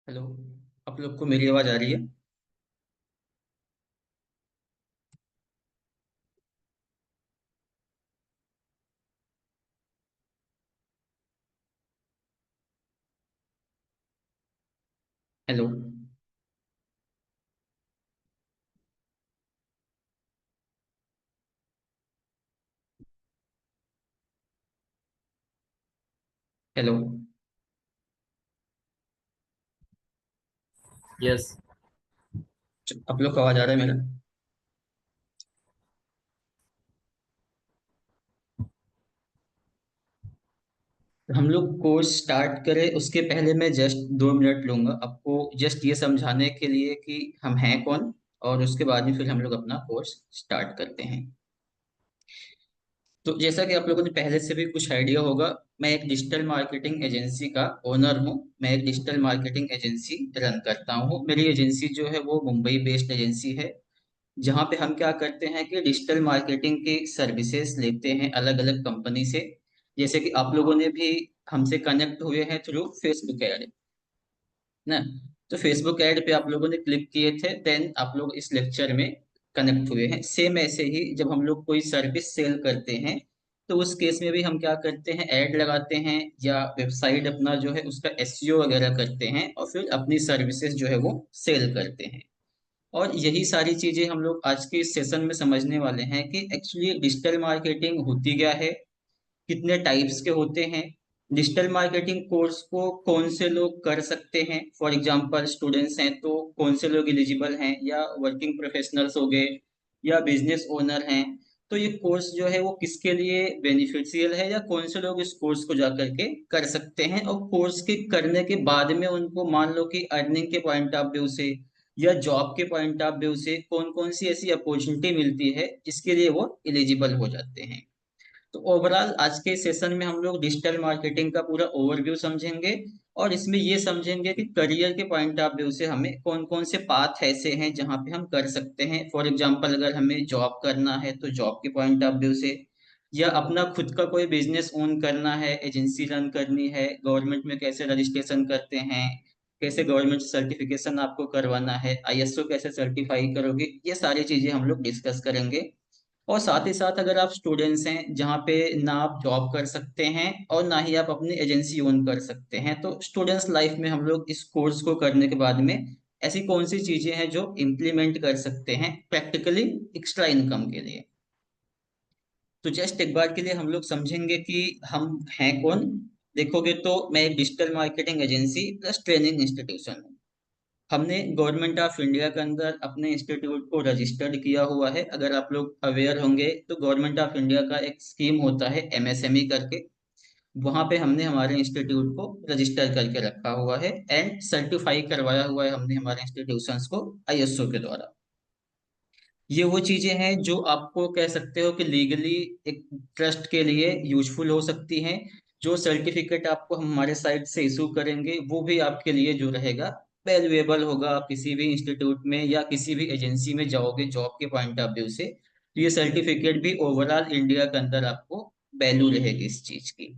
Hello. आप लोग को मेरी आवाज़ आ रही है? हेलो। हेलो। यस। आप लोग को आवाज़ आ रहा है मेरा? हम लोग कोर्स स्टार्ट करें उसके पहले मैं जस्ट 2 मिनट लूंगा आपको, जस्ट ये समझाने के लिए कि हम हैं कौन। और उसके बाद में फिर हम लोग अपना कोर्स स्टार्ट करते हैं। तो जैसा कि आप लोगों ने पहले से भी कुछ आइडिया होगा, मैं एक डिजिटल मार्केटिंग एजेंसी का ओनर हूँ। मैं एक डिजिटल मार्केटिंग एजेंसी रन करता हूँ। मेरी एजेंसी जो है वो मुंबई बेस्ड एजेंसी है, जहाँ पे हम क्या करते हैं कि डिजिटल मार्केटिंग की सर्विसेज लेते हैं अलग अलग कंपनी से। जैसे कि आप लोगों ने भी हमसे कनेक्ट हुए हैं थ्रू फेसबुक ऐड ना। तो फेसबुक ऐड पे आप लोगों ने क्लिक किए थे, देन आप लोग इस लेक्चर में कनेक्ट हुए हैं। सेम ऐसे ही जब हम लोग कोई सर्विस सेल करते हैं, तो उस केस में भी हम क्या करते हैं, ऐड लगाते हैं या वेबसाइट अपना जो है उसका एसईओ वगैरह करते हैं और फिर अपनी सर्विसेज जो है वो सेल करते हैं। और यही सारी चीजें हम लोग आज के इस सेशन में समझने वाले हैं कि एक्चुअली डिजिटल मार्केटिंग होती क्या है, कितने टाइप्स के होते हैं। डिजिटल मार्केटिंग कोर्स को कौन से लोग कर सकते हैं, फॉर एग्जांपल स्टूडेंट्स हैं तो कौन से लोग एलिजिबल हैं, या वर्किंग प्रोफेशनल्स हो गए, या बिजनेस ओनर हैं। तो ये कोर्स जो है वो किसके लिए बेनिफिशियल है, या कौन से लोग इस कोर्स को जा करके कर सकते हैं, और कोर्स के करने के बाद में उनको मान लो कि अर्निंग के पॉइंट ऑफ व्यू से या जॉब के पॉइंट ऑफ व्यू से कौन कौन सी ऐसी अपॉर्चुनिटी मिलती है जिसके लिए वो एलिजिबल हो जाते हैं। तो ओवरऑल आज के सेशन में हम लोग डिजिटल मार्केटिंग का पूरा ओवरव्यू समझेंगे। और इसमें ये समझेंगे कि करियर के पॉइंट ऑफ व्यू से हमें कौन कौन से पाथ ऐसे हैं जहाँ पे हम कर सकते हैं। फॉर एग्जांपल अगर हमें जॉब करना है तो जॉब के पॉइंट ऑफ व्यू से, या अपना खुद का कोई बिजनेस ओन करना है, एजेंसी रन करनी है, गवर्नमेंट में कैसे रजिस्ट्रेशन करते हैं, कैसे गवर्नमेंट सर्टिफिकेशन आपको करवाना है, आईएसओ कैसे सर्टिफाई करोगे, ये सारी चीजें हम लोग डिस्कस करेंगे। और साथ ही साथ अगर आप स्टूडेंट्स हैं जहाँ पे ना आप जॉब कर सकते हैं और ना ही आप अपनी एजेंसी ओन कर सकते हैं, तो स्टूडेंट्स लाइफ में हम लोग इस कोर्स को करने के बाद में ऐसी कौन सी चीजें हैं जो इम्प्लीमेंट कर सकते हैं प्रैक्टिकली एक्स्ट्रा इनकम के लिए। तो जस्ट एक बार के लिए हम लोग समझेंगे कि हम हैं कौन। देखोगे तो मैं एक digital marketing agency plus training institution हूँ। हमने गवर्नमेंट ऑफ इंडिया के अंदर अपने इंस्टीट्यूट को रजिस्टर्ड किया हुआ है। अगर आप लोग अवेयर होंगे तो गवर्नमेंट ऑफ इंडिया का एक स्कीम होता है एमएसएमई करके, वहां पे हमने हमारे इंस्टीट्यूट को रजिस्टर करके रखा हुआ है एंड सर्टिफाई करवाया हुआ है हमने हमारे इंस्टीट्यूशंस को आईएसओ के द्वारा। ये वो चीजें हैं जो आपको कह सकते हो कि लीगली एक ट्रस्ट के लिए यूजफुल हो सकती हैं। जो सर्टिफिकेट आपको हम हमारे साइड से इशू करेंगे वो भी आपके लिए जो रहेगा वैल्यूएबल होगा। आप किसी भी इंस्टीट्यूट में या किसी भी एजेंसी में जाओगे जॉब के पॉइंट ऑफ व्यू से, तो ये सर्टिफिकेट भी ओवरऑल इंडिया के अंदर आपको वैल्यू रहेगी इस चीज की।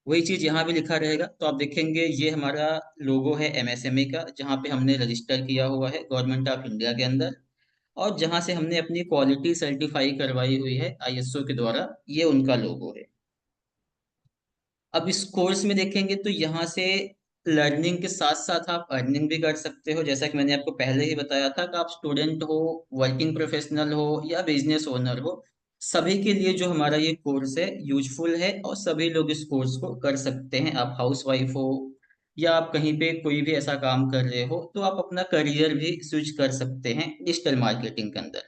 वही चीज यहाँ भी लिखा रहेगा। तो आप देखेंगे ये हमारा लोगो है एमएसएमई का, जहाँ पे हमने रजिस्टर किया हुआ है गवर्नमेंट ऑफ इंडिया के अंदर, और जहां से हमने अपनी क्वालिटी सर्टिफाई करवाई हुई है आईएसओ के द्वारा, ये उनका लोगो है। अब इस कोर्स में देखेंगे तो यहाँ से लर्निंग के साथ साथ आप अर्निंग भी कर सकते हो। जैसा कि मैंने आपको पहले ही बताया था कि आप स्टूडेंट हो, वर्किंग प्रोफेशनल हो या बिजनेस ओनर हो, सभी के लिए जो हमारा ये कोर्स है यूजफुल है और सभी लोग इस कोर्स को कर सकते हैं। आप हाउस वाइफ हो या आप कहीं पे कोई भी ऐसा काम कर रहे हो, तो आप अपना करियर भी स्विच कर सकते हैं डिजिटल मार्केटिंग के अंदर।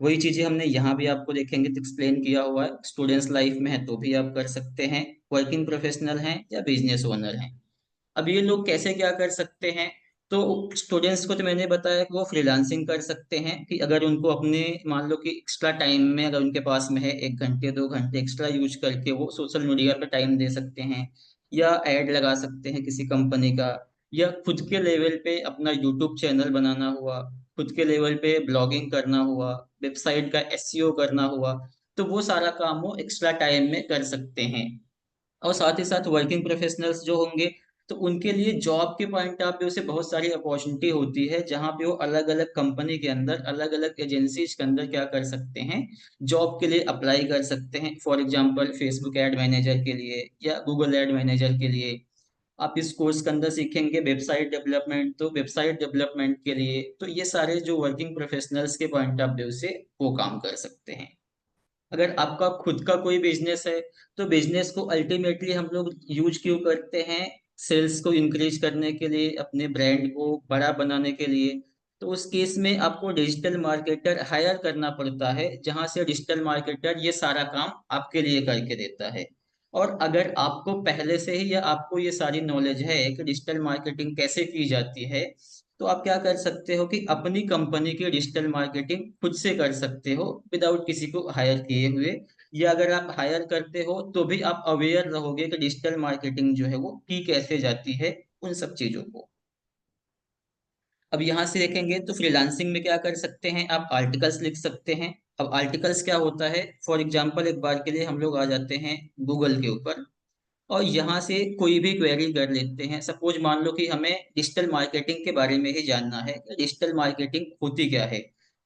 वही चीजें हमने यहाँ भी आपको देखेंगे तो एक्सप्लेन किया हुआ है। स्टूडेंट्स लाइफ में है तो भी आप कर सकते हैं, वर्किंग प्रोफेशनल हैं या बिजनेस ओनर हैं। अब ये लोग कैसे क्या कर सकते हैं, तो स्टूडेंट्स को तो मैंने बताया कि वो फ्रीलांसिंग कर सकते हैं, कि अगर उनको अपने मान लो कि एक्स्ट्रा टाइम में अगर उनके पास में है 1 घंटे 2 घंटे एक्स्ट्रा यूज करके वो सोशल मीडिया पे टाइम दे सकते हैं, या एड लगा सकते हैं किसी कंपनी का, या खुद के लेवल पे अपना यूट्यूब चैनल बनाना हुआ, खुद के लेवल पे ब्लॉगिंग करना हुआ, वेबसाइट का एसईओ करना हुआ, तो वो सारा काम वो एक्स्ट्रा टाइम में कर सकते हैं। और साथ ही साथ वर्किंग प्रोफेशनल्स जो होंगे, तो उनके लिए जॉब के पॉइंट ऑफ व्यू से बहुत सारी अपॉर्चुनिटी होती है, जहाँ पे वो अलग अलग कंपनी के अंदर, अलग अलग एजेंसीज के अंदर क्या कर सकते हैं, जॉब के लिए अप्लाई कर सकते हैं। For example Facebook ad manager के लिए या गूगल एड मैनेजर के लिए। आप इस कोर्स के अंदर सीखेंगे वेबसाइट डेवलपमेंट, तो वेबसाइट डेवलपमेंट के लिए, तो ये सारे जो वर्किंग प्रोफेशनल्स के पॉइंट ऑफ व्यू से वो काम कर सकते हैं। अगर आपका खुद का कोई बिजनेस है, तो बिजनेस को अल्टीमेटली हम लोग यूज क्यों करते हैं, सेल्स को इंक्रीज करने के लिए, अपने ब्रांड को बड़ा बनाने के लिए। तो उस केस में आपको डिजिटल मार्केटर हायर करना पड़ता है, जहां से डिजिटल मार्केटर ये सारा काम आपके लिए करके देता है। और अगर आपको पहले से ही या आपको ये सारी नॉलेज है कि डिजिटल मार्केटिंग कैसे की जाती है, तो आप क्या कर सकते हो कि अपनी कंपनी की डिजिटल मार्केटिंग खुद से कर सकते हो विदाउट किसी को हायर किए हुए। या अगर आप हायर करते हो तो भी आप अवेयर रहोगे कि डिजिटल मार्केटिंग जो है वो की कैसे जाती है, उन सब चीजों को। अब यहाँ से देखेंगे तो फ्रीलांसिंग में क्या कर सकते हैं, आप आर्टिकल्स लिख सकते हैं। अब आर्टिकल्स क्या होता है, फॉर एग्जाम्पल एक बार के लिए हम लोग आ जाते हैं गूगल के ऊपर, और यहाँ से कोई भी क्वेरी कर लेते हैं। सपोज मान लो कि हमें डिजिटल मार्केटिंग के बारे में ही जानना है कि डिजिटल मार्केटिंग होती क्या है।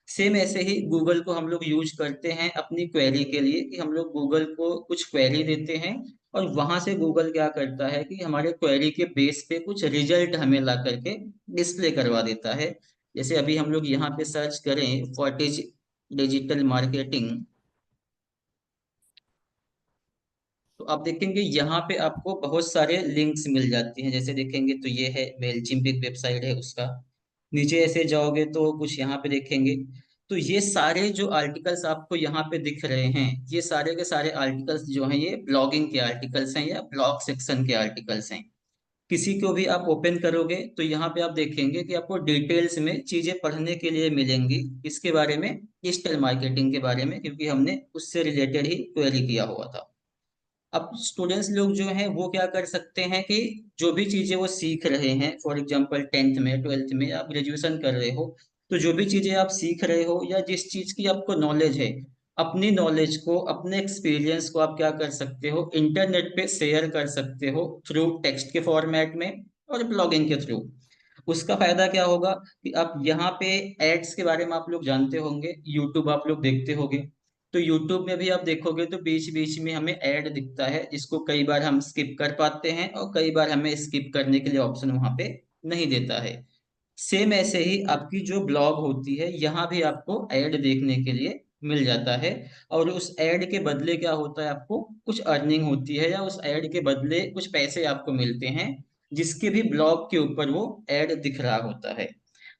सेम ऐसे ही गूगल को हम लोग यूज करते हैं अपनी क्वेरी के लिए, कि हम लोग गूगल को कुछ क्वेरी देते हैं, और वहां से गूगल क्या करता है कि हमारे क्वेरी के बेस पे कुछ रिजल्ट हमें ला करके डिस्प्ले करवा देता है। जैसे अभी हम लोग यहाँ पे सर्च करें व्हाट इज डिजिटल मार्केटिंग, तो आप देखेंगे यहाँ पे आपको बहुत सारे लिंक्स मिल जाती हैं। जैसे देखेंगे तो ये है मेलचिम्प, एक वेबसाइट है उसका। नीचे ऐसे जाओगे तो कुछ यहाँ पे देखेंगे, तो ये सारे जो आर्टिकल्स आपको यहाँ पे दिख रहे हैं, ये सारे के सारे आर्टिकल्स जो हैं ये ब्लॉगिंग के आर्टिकल्स हैं या ब्लॉग सेक्शन के आर्टिकल्स हैं। किसी को भी आप ओपन करोगे तो यहाँ पे आप देखेंगे कि आपको डिटेल्स में चीजें पढ़ने के लिए मिलेंगी। इसके बारे में, डिजिटल मार्केटिंग के बारे में, क्योंकि हमने उससे रिलेटेड ही क्वेरी किया हुआ था। अब स्टूडेंट्स लोग जो हैं वो क्या कर सकते हैं कि जो भी चीजें वो सीख रहे हैं, फॉर एग्जांपल 10th में, 12th में, आप ग्रेजुएशन कर रहे हो, तो जो भी चीजें आप सीख रहे हो या जिस चीज की आपको नॉलेज है, अपनी नॉलेज को, अपने एक्सपीरियंस को आप क्या कर सकते हो, इंटरनेट पे शेयर कर सकते हो थ्रू टेक्स्ट के फॉर्मेट में और ब्लॉगिंग के थ्रू। उसका फायदा क्या होगा कि आप यहाँ पे एड्स के बारे में आप लोग जानते होंगे, यूट्यूब आप लोग देखते होंगे, तो यूट्यूब में भी आप देखोगे तो बीच बीच में हमें ऐड दिखता है, जिसको कई बार हम स्किप कर पाते हैं और कई बार हमें स्किप करने के लिए ऑप्शन वहां पे नहीं देता है। सेम ऐसे ही आपकी जो ब्लॉग होती है, यहाँ भी आपको ऐड देखने के लिए मिल जाता है, और उस ऐड के बदले क्या होता है, आपको कुछ अर्निंग होती है, या उस ऐड के बदले कुछ पैसे आपको मिलते हैं, जिसके भी ब्लॉग के ऊपर वो ऐड दिख रहा होता है।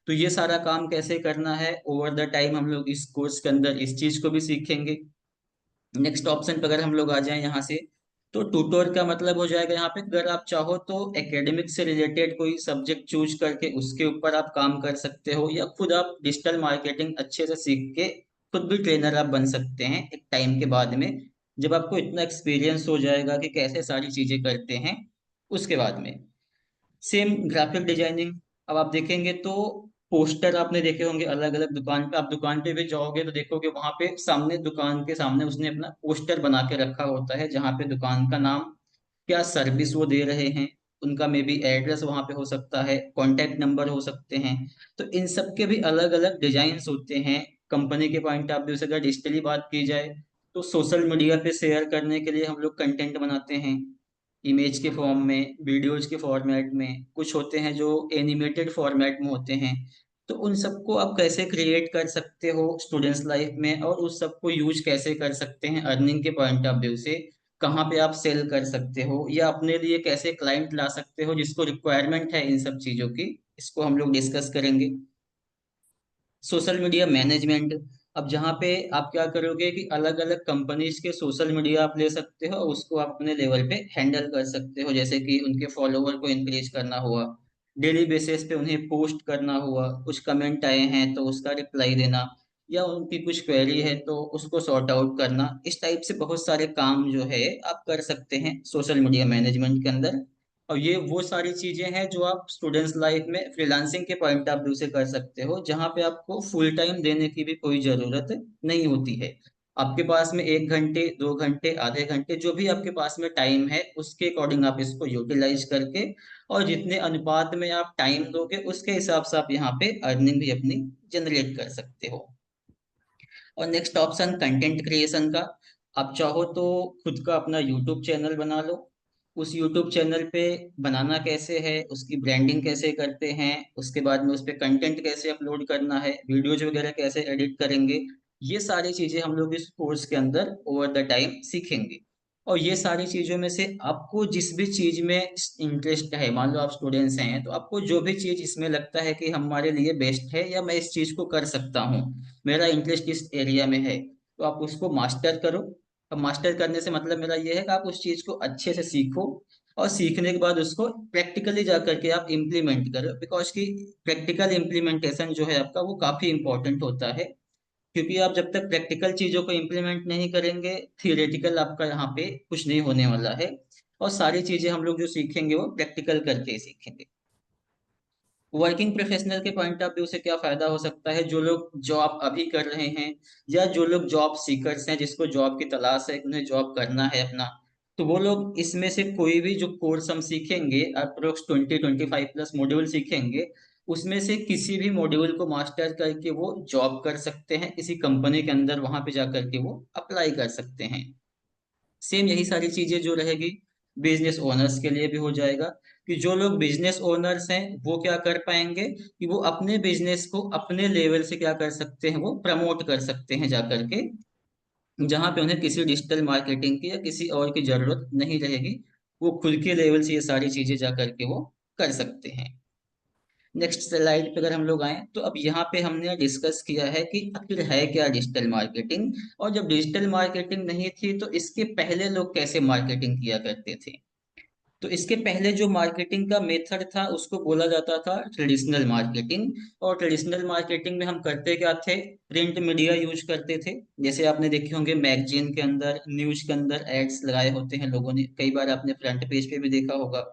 तो ये सारा काम कैसे करना है, ओवर द टाइम हम लोग इस कोर्स के अंदर इस चीज को भी सीखेंगे। नेक्स्ट ऑप्शन पर अगर हम लोग आ जाएं यहाँ से, तो ट्यूटर का मतलब हो जाएगा यहाँ पे, अगर आप चाहो तो एकेडमिक से रिलेटेड कोई सब्जेक्ट चूज करके उसके ऊपर आप काम कर सकते हो, या खुद आप डिजिटल मार्केटिंग अच्छे से सीख के खुद भी ट्रेनर आप बन सकते हैं एक टाइम के बाद में, जब आपको इतना एक्सपीरियंस हो जाएगा कि कैसे सारी चीजें करते हैं। उसके बाद में सेम ग्राफिक डिजाइनिंग। अब आप देखेंगे तो पोस्टर आपने देखे होंगे अलग अलग दुकान पे, आप दुकान पे भी जाओगे तो देखोगे वहां पे सामने, दुकान के सामने उसने अपना पोस्टर बना के रखा होता है, जहाँ पे दुकान का नाम, क्या सर्विस वो दे रहे हैं, उनका मे बी एड्रेस वहां पे हो सकता है, कॉन्टेक्ट नंबर हो सकते हैं। तो इन सब के भी अलग अलग डिजाइन होते हैं। कंपनी के पॉइंट ऑफ व्यू से अगर डिजिटली बात की जाए, तो सोशल मीडिया पे शेयर करने के लिए हम लोग कंटेंट बनाते हैं, इमेज के फॉर्म में, वीडियोज के फॉर्मेट में, कुछ होते हैं जो एनिमेटेड फॉर्मेट में होते हैं। तो उन सबको आप कैसे क्रिएट कर सकते हो स्टूडेंट्स लाइफ में, और उस सबको यूज कैसे कर सकते हैं अर्निंग के पॉइंट ऑफ व्यू से, कहाँ पे आप सेल कर सकते हो, या अपने लिए कैसे क्लाइंट ला सकते हो जिसको रिक्वायरमेंट है इन सब चीजों की, इसको हम लोग डिस्कस करेंगे। Social media management. अब जहाँ पे आप क्या करोगे कि अलग अलग कंपनीज के सोशल मीडिया आप ले सकते हो, उसको आप अपने लेवल पे हैंडल कर सकते हो, जैसे कि उनके फॉलोवर को इंक्रीज करना हुआ, डेली बेसिस पे उन्हें पोस्ट करना हुआ, कुछ कमेंट आए हैं तो उसका रिप्लाई देना, या उनकी कुछ क्वेरी है तो उसको सॉर्ट आउट करना। इस टाइप से बहुत सारे काम जो है आप कर सकते हैं सोशल मीडिया मैनेजमेंट के अंदर। और ये वो सारी चीजें हैं जो आप स्टूडेंट्स लाइफ में फ्रीलांसिंग के पॉइंट ऑफ व्यू से कर सकते हो, जहां पे आपको फुल टाइम देने की भी कोई जरूरत नहीं होती है। आपके पास में 1 घंटे, 2 घंटे, आधे घंटे, जो भी आपके पास में टाइम है उसके अकॉर्डिंग आप इसको यूटिलाइज करके, और जितने अनुपात में आप टाइम दोगे उसके हिसाब से आप यहाँ पे अर्निंग भी अपनी जनरेट कर सकते हो। और नेक्स्ट ऑप्शन कंटेंट क्रिएशन का। आप चाहो तो खुद का अपना यूट्यूब चैनल बना लो। उस यूट्यूब चैनल पे बनाना कैसे है, उसकी ब्रांडिंग कैसे करते हैं, उसके बाद में उस पे कंटेंट कैसे अपलोड करना है, वीडियोज वगैरह कैसे एडिट करेंगे, ये सारी चीजें हम लोग इस कोर्स के अंदर ओवर द टाइम सीखेंगे। और ये सारी चीजों में से आपको जिस भी चीज में इंटरेस्ट है, मान लो आप स्टूडेंट्स हैं तो आपको जो भी चीज इसमें लगता है कि हमारे लिए बेस्ट है या मैं इस चीज को कर सकता हूँ, मेरा इंटरेस्ट इस एरिया में है, तो आप उसको मास्टर करो। अब मास्टर करने से मतलब मेरा ये है कि आप उस चीज को अच्छे से सीखो, और सीखने के बाद उसको प्रैक्टिकली जा करके आप इम्प्लीमेंट करो, बिकॉज कि प्रैक्टिकल इम्प्लीमेंटेशन जो है आपका वो काफी इंपॉर्टेंट होता है। क्योंकि आप जब तक प्रैक्टिकल चीजों को इम्प्लीमेंट नहीं करेंगे, थियोरेटिकल आपका यहाँ पे कुछ नहीं होने वाला है। और सारी चीजें हम लोग जो सीखेंगे वो प्रैक्टिकल करके ही सीखेंगे। वर्किंग प्रोफेशनल के पॉइंट ऑफ व्यू से क्या फायदा हो सकता है, जो लोग जॉब अभी कर रहे हैं या जो लोग जॉब सीकर्स हैं, जिसको जॉब की तलाश है, उन्हें जॉब करना है अपना, तो वो लोग इसमें से कोई भी जो कोर्स हम सीखेंगे, अप्रोक्स 20-25 प्लस मॉड्यूल सीखेंगे, उसमें से किसी भी मॉड्यूल को मास्टर करके वो जॉब कर सकते हैं किसी कंपनी के अंदर, वहां पे जा करके वो अप्लाई कर सकते हैं। सेम यही सारी चीजें जो रहेगी बिजनेस ओनर्स के लिए भी हो जाएगा, कि जो लोग बिजनेस ओनर्स हैं वो क्या कर पाएंगे कि वो अपने बिजनेस को अपने लेवल से क्या कर सकते हैं, वो प्रमोट कर सकते हैं जा करके, जहां पे उन्हें किसी डिजिटल मार्केटिंग की या किसी और की जरूरत नहीं रहेगी। वो खुद के लेवल से ये सारी चीजें जा करके वो कर सकते हैं। नेक्स्ट स्लाइड पे अगर हम लोग आए तो अब यहाँ पे हमने डिस्कस किया है कि आखिर है क्या डिजिटल मार्केटिंग, और जब डिजिटल मार्केटिंग नहीं थी तो इसके पहले लोग कैसे मार्केटिंग किया करते थे। तो इसके पहले जो मार्केटिंग का मेथड था उसको बोला जाता था ट्रेडिशनल मार्केटिंग। और ट्रेडिशनल मार्केटिंग में हम करते क्या थे, प्रिंट मीडिया यूज करते थे। जैसे आपने देखे होंगे मैगजीन के अंदर, न्यूज के अंदर एड्स लगाए होते हैं लोगों ने, कई बार आपने फ्रंट पेज पे भी देखा होगा,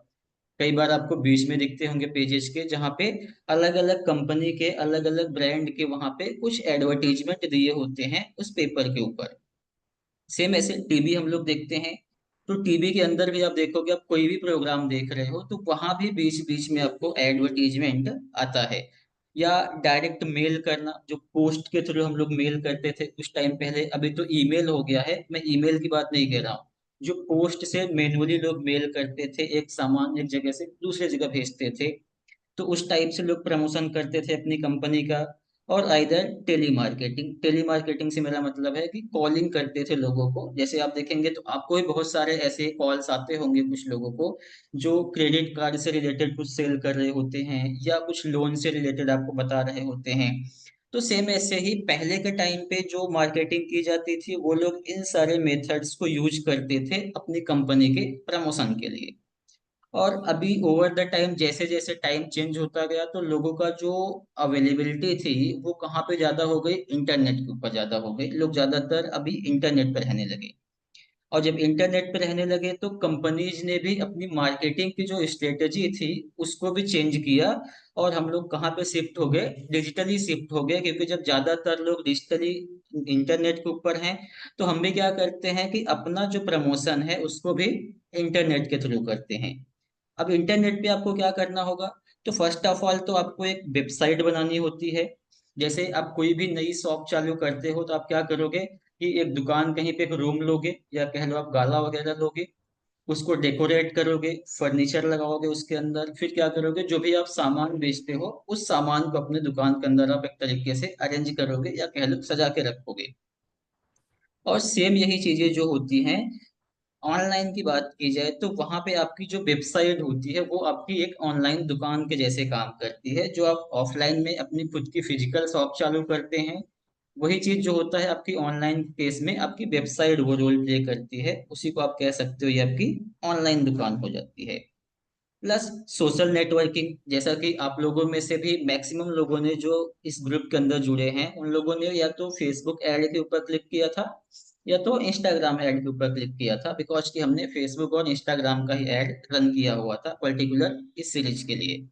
कई बार आपको बीच में दिखते होंगे पेजेस के, जहाँ पे अलग अलग कंपनी के अलग अलग ब्रांड के वहां पे कुछ एडवर्टीजमेंट दिए होते हैं उस पेपर के ऊपर। सेम ऐसे टीवी हम लोग देखते हैं, तो टीवी के अंदर भी आप देखोगे, आप कोई भी प्रोग्राम देख रहे हो तो वहां भी बीच बीच में आपको एडवर्टीजमेंट आता है। या डायरेक्ट मेल करना, जो पोस्ट के थ्रू हम लोग मेल करते थे कुछ टाइम पहले, अभी तो ईमेल हो गया है, मैं ईमेल की बात नहीं कह रहा हूँ। जो पोस्ट से मैन्युअली लोग मेल करते थे, एक सामान एक जगह से दूसरे जगह भेजते थे, तो उस टाइप से लोग प्रमोशन करते थे अपनी कंपनी का। और either telemarketing, telemarketing से मेरा मतलब है कि कॉलिंग करते थे लोगों को। जैसे आप देखेंगे तो आपको भी बहुत सारे ऐसे कॉल्स आते होंगे कुछ लोगों को, जो क्रेडिट कार्ड से रिलेटेड कुछ सेल कर रहे होते हैं या कुछ लोन से रिलेटेड आपको बता रहे होते हैं। तो सेम ऐसे ही पहले के टाइम पे जो मार्केटिंग की जाती थी, वो लोग इन सारे मेथड्स को यूज करते थे अपनी कंपनी के प्रमोशन के लिए। और अभी ओवर द टाइम जैसे जैसे टाइम चेंज होता गया, तो लोगों का जो अवेलेबिलिटी थी वो कहाँ पे ज्यादा हो गई, इंटरनेट के ऊपर ज्यादा हो गई। लोग ज्यादातर अभी इंटरनेट पर रहने लगे, और जब इंटरनेट पे रहने लगे तो कंपनीज ने भी अपनी मार्केटिंग की जो स्ट्रेटेजी थी उसको भी चेंज किया। और हम लोग कहाँ पे शिफ्ट हो गए, डिजिटली शिफ्ट हो गए, क्योंकि जब ज्यादातर लोग डिजिटली इंटरनेट के ऊपर हैं, तो हम भी क्या करते हैं कि अपना जो प्रमोशन है उसको भी इंटरनेट के थ्रू करते हैं। अब इंटरनेट पे आपको क्या करना होगा, तो फर्स्ट ऑफ ऑल तो आपको एक वेबसाइट बनानी होती है। जैसे आप कोई भी नई शॉप चालू करते हो तो आप क्या करोगे कि एक दुकान कहीं पे एक रूम लोगे, या कह लो आप गाला वगैरह लोगे, उसको डेकोरेट करोगे, फर्नीचर लगाओगे उसके अंदर, फिर क्या करोगे, जो भी आप सामान बेचते हो उस सामान को अपने दुकान के अंदर आप एक तरीके से अरेंज करोगे, या कह लो सजा के रखोगे। और सेम यही चीजें जो होती हैं ऑनलाइन की बात की जाए, तो वहां पे आपकी जो वेबसाइट होती है वो आपकी एक ऑनलाइन दुकान के जैसे काम करती है। जो आप ऑफलाइन में अपनी खुद की फिजिकल शॉप चालू करते हैं, वही चीज जो होता है आपकी ऑनलाइन केस में आपकी वेबसाइट वो रोल प्ले करती है, उसी को आप कह सकते हो ये आपकी ऑनलाइन दुकान हो जाती है। प्लस सोशल नेटवर्किंग, जैसा कि आप लोगों में से भी मैक्सिमम लोगों ने जो इस ग्रुप के अंदर जुड़े हैं उन लोगों ने या तो फेसबुक ऐड के ऊपर क्लिक किया था या तो इंस्टाग्राम ऐड के ऊपर क्लिक किया था, बिकॉज कि हमने फेसबुक और इंस्टाग्राम का ही ऐड रन किया हुआ था पर्टिकुलर इस सीरीज के लिए।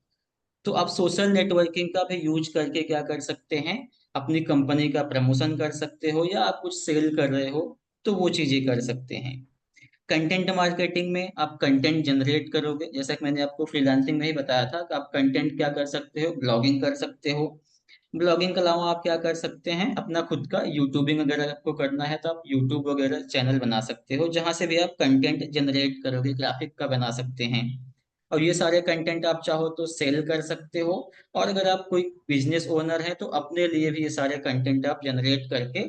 तो आप सोशल नेटवर्किंग का भी यूज करके क्या कर सकते हैं, अपनी कंपनी का प्रमोशन कर सकते हो, या आप कुछ सेल कर रहे हो तो वो चीजें कर सकते हैं। कंटेंट मार्केटिंग में आप कंटेंट जनरेट करोगे, जैसा कि मैंने आपको फ्रीलांसिंग में ही बताया था कि आप कंटेंट क्या कर सकते हो, ब्लॉगिंग कर सकते हो। ब्लॉगिंग के अलावा आप क्या कर सकते हैं, अपना खुद का यूट्यूबिंग अगर आपको करना है तो आप यूट्यूब वगैरह चैनल बना सकते हो, जहां से भी आप कंटेंट जनरेट करोगे, ग्राफिक का बना सकते हैं। और ये सारे कंटेंट आप चाहो तो सेल कर सकते हो। और अगर आप कोई बिजनेस ओनर है तो अपने लिए भी ये सारे कंटेंट आप जनरेट करके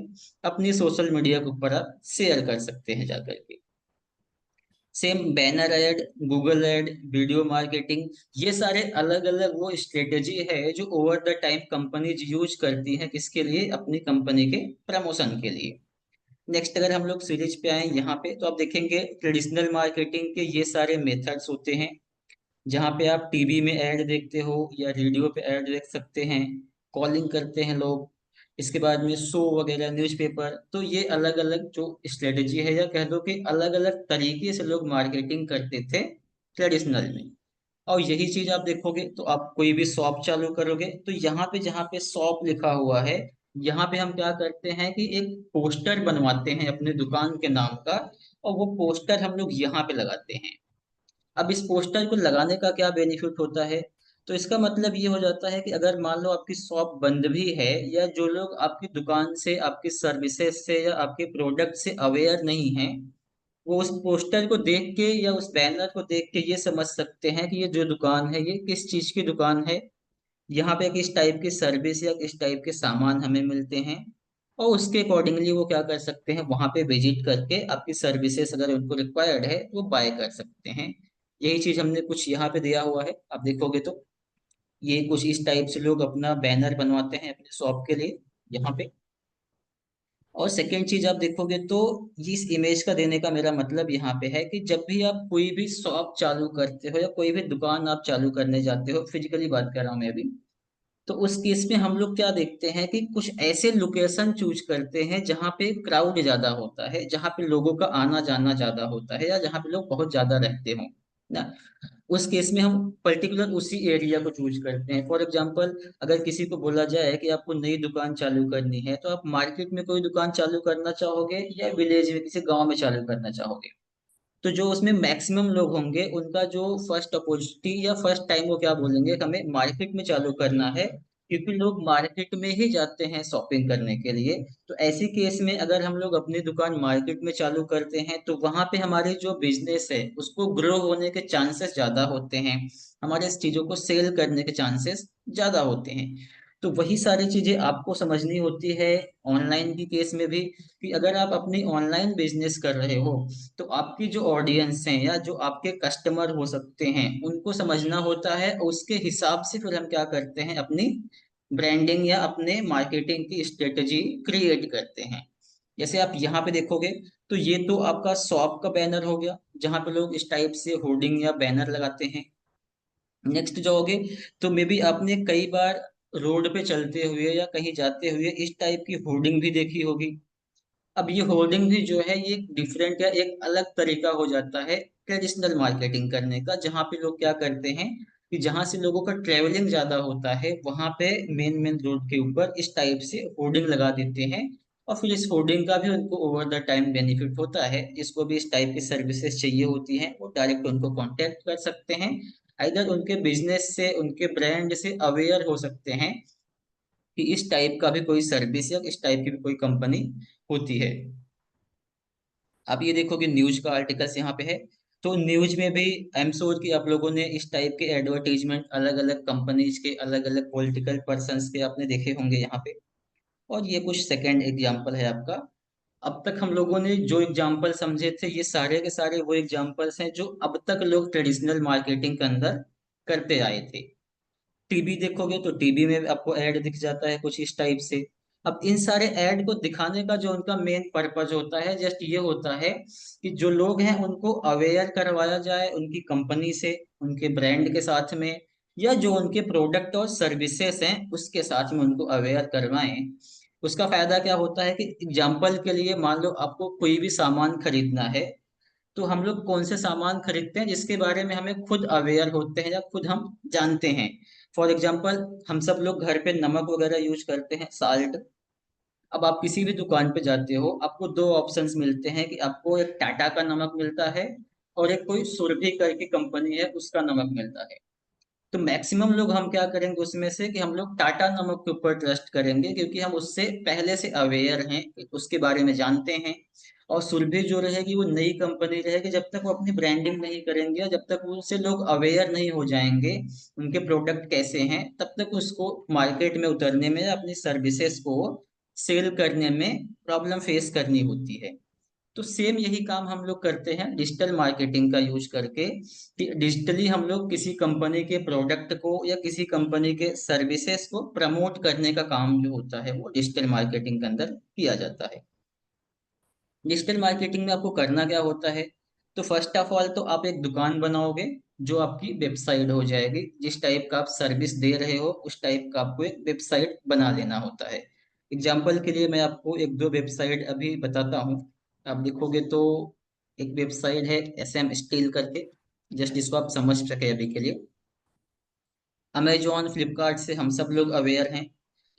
अपनी सोशल मीडिया के ऊपर आप शेयर कर सकते हैं जाकर के। Same banner ad, Google add, video marketing, ये सारे अलग अलग वो स्ट्रेटेजी है जो over the time companies use करती हैं, किसके लिए, अपनी कंपनी के प्रमोशन के लिए। नेक्स्ट अगर हम लोग सीरीज पे आए यहाँ पे, तो आप देखेंगे ट्रेडिशनल मार्केटिंग के ये सारे मेथड्स होते हैं, जहाँ पे आप टीवी में ऐड देखते हो या रेडियो पे ऐड देख सकते हैं, कॉलिंग करते हैं लोग, इसके बाद में शो वगैरह, न्यूज़पेपर। तो ये अलग अलग जो स्ट्रेटेजी है, या कह दो कि अलग अलग तरीके से लोग मार्केटिंग करते थे ट्रेडिशनल में। और यही चीज आप देखोगे तो आप कोई भी शॉप चालू करोगे तो यहाँ पे जहाँ पे शॉप लिखा हुआ है, यहाँ पे हम क्या करते हैं कि एक पोस्टर बनवाते हैं अपने दुकान के नाम का, और वो पोस्टर हम लोग यहाँ पे लगाते हैं। अब इस पोस्टर को लगाने का क्या बेनिफिट होता है, तो इसका मतलब ये हो जाता है कि अगर मान लो आपकी शॉप बंद भी है, या जो लोग आपकी दुकान से, आपकी सर्विसेज से या आपके प्रोडक्ट से अवेयर नहीं है, वो उस पोस्टर को देख के या उस बैनर को देख के ये समझ सकते हैं कि ये जो दुकान है ये किस चीज की दुकान है, यहाँ पे किस टाइप की सर्विस या किस टाइप के सामान हमें मिलते हैं। और उसके अकॉर्डिंगली वो क्या कर सकते हैं, वहां पे विजिट करके आपकी सर्विसेज अगर उनको रिक्वायर्ड है वो बाय कर सकते हैं। यही चीज हमने कुछ यहाँ पे दिया हुआ है, आप देखोगे तो ये कुछ इस टाइप से लोग अपना बैनर बनवाते हैं अपने शॉप के लिए यहाँ पे। और सेकेंड चीज आप देखोगे तो इस इमेज का देने का मेरा मतलब यहाँ पे है कि जब भी आप कोई भी शॉप चालू करते हो या कोई भी दुकान आप चालू करने जाते हो, फिजिकली बात कर रहा हूँ मैं अभी, तो उस केस में हम लोग क्या देखते हैं कि कुछ ऐसे लोकेशन चूज करते हैं जहाँ पे क्राउड ज्यादा होता है, जहाँ पे लोगों का आना जाना ज्यादा होता है, या जहाँ पे लोग बहुत ज्यादा रहते हो ना। उस केस में हम पर्टिकुलर उसी एरिया को चूज करते हैं। फॉर एग्जांपल, अगर किसी को बोला जाए कि आपको नई दुकान चालू करनी है, तो आप मार्केट में कोई दुकान चालू करना चाहोगे या विलेज में किसी गांव में चालू करना चाहोगे। तो जो उसमें मैक्सिमम लोग होंगे उनका जो फर्स्ट अपॉर्चुनिटी या फर्स्ट टाइम वो क्या बोलेंगे, हमें मार्केट में चालू करना है, क्योंकि लोग मार्केट में ही जाते हैं शॉपिंग करने के लिए। तो ऐसी केस में अगर हम लोग अपनी दुकान मार्केट में चालू करते हैं तो वहां पे हमारी जो बिजनेस है उसको ग्रो होने के चांसेस ज्यादा होते हैं, हमारे इस चीजों को सेल करने के चांसेस ज्यादा होते हैं। तो वही सारी चीजें आपको समझनी होती है ऑनलाइन की केस में भी, कि अगर आप अपनी ऑनलाइन बिजनेस कर रहे हो तो आपकी जो ऑडियंस है या जो आपके कस्टमर हो सकते हैं उनको समझना होता है, और उसके हिसाब से फिर हम क्या करते हैं, अपनी ब्रांडिंग या अपने मार्केटिंग की स्ट्रेटजी क्रिएट करते हैं। जैसे आप यहाँ पे देखोगे तो ये तो आपका शॉप का बैनर हो गया, जहाँ पे लोग इस टाइप से होर्डिंग या बैनर लगाते हैं। नेक्स्ट जाओगे तो मे बी आपने कई बार रोड पे चलते हुए या कहीं जाते हुए इस टाइप की होर्डिंग भी देखी होगी। अब ये होर्डिंग भी जो है ये डिफरेंट या एक अलग तरीका हो जाता है ट्रेडिशनल मार्केटिंग करने का, जहाँ पे लोग क्या करते हैं कि जहाँ से लोगों का ट्रेवलिंग ज्यादा होता है वहां पे मेन मेन रोड के ऊपर इस टाइप से होर्डिंग लगा देते हैं। और फिर इस होर्डिंग का भी उनको ओवर द टाइम बेनिफिट होता है, जिसको भी इस टाइप की सर्विसेज चाहिए होती हैं वो डायरेक्ट उनको कांटेक्ट कर सकते हैं। इधर उनके बिजनेस से, उनके ब्रांड से अवेयर हो सकते हैं कि इस टाइप का भी कोई सर्विस या इस टाइप की भी कोई कंपनी होती है। आप ये देखो कि न्यूज का आर्टिकल्स यहाँ पे है, तो न्यूज में भी आई एम श्योर कि आप लोगों ने इस टाइप के एडवर्टीजमेंट अलग अलग कंपनीज के, अलग अलग पॉलिटिकल पर्सन्स के आपने देखे होंगे यहाँ पे। और ये कुछ सेकंड एग्जाम्पल है आपका। अब तक हम लोगों ने जो एग्जाम्पल समझे थे ये सारे के सारे वो एग्जाम्पल्स हैं जो अब तक लोग ट्रेडिशनल मार्केटिंग के अंदर करते आए थे। टीवी देखोगे तो टीवी में आपको ऐड दिख जाता है कुछ इस टाइप से। अब इन सारे ऐड को दिखाने का जो उनका मेन पर्पज होता है, जस्ट ये होता है कि जो लोग हैं उनको अवेयर करवाया जाए उनकी कंपनी से, उनके ब्रांड के साथ में, या जो उनके प्रोडक्ट और सर्विसेज हैं उसके साथ में उनको अवेयर करवाएं। उसका फायदा क्या होता है कि एग्जाम्पल के लिए मान लो आपको कोई भी सामान खरीदना है, तो हम लोग कौन से सामान खरीदते हैं जिसके बारे में हमें खुद अवेयर होते हैं या खुद हम जानते हैं। फॉर एग्जाम्पल, हम सब लोग घर पे नमक वगैरह यूज करते हैं, साल्ट। अब आप किसी भी दुकान पे जाते हो, आपको दो ऑप्शंस मिलते हैं कि आपको एक टाटा का नमक मिलता है और एक कोई सुरभि करके कंपनी है उसका नमक मिलता है। तो मैक्सिमम लोग हम क्या करेंगे उसमें से कि हम लोग टाटा नमक के ऊपर ट्रस्ट करेंगे, क्योंकि हम उससे पहले से अवेयर हैं, उसके बारे में जानते हैं। और सुरभि जो रहेगी वो नई कंपनी रहेगी, जब तक वो अपनी ब्रांडिंग नहीं करेंगे, जब तक उससे लोग अवेयर नहीं हो जाएंगे उनके प्रोडक्ट कैसे हैं, तब तक उसको मार्केट में उतरने में या अपनी सर्विसेज को सेल करने में प्रॉब्लम फेस करनी होती है। तो सेम यही काम हम लोग करते हैं डिजिटल मार्केटिंग का यूज करके, कि डिजिटली हम लोग किसी कंपनी के प्रोडक्ट को या किसी कंपनी के सर्विसेज को प्रमोट करने का काम जो होता है वो डिजिटल मार्केटिंग के अंदर किया जाता है। डिजिटल मार्केटिंग में आपको करना क्या होता है? तो फर्स्ट ऑफ ऑल तो आप एक दुकान बनाओगे जो आपकी वेबसाइट हो जाएगी। जिस टाइप का आप सर्विस दे रहे हो उस टाइप का आपको एक वेबसाइट बना लेना होता है। एग्जाम्पल के लिए मैं आपको एक दो वेबसाइट अभी बताता हूँ। आप देखोगे तो एक वेबसाइट है SM स्टील करके, जस्ट जिसको आप समझ सके अभी के लिए। अमेजॉन फ्लिपकार्ट से हम सब लोग अवेयर हैं।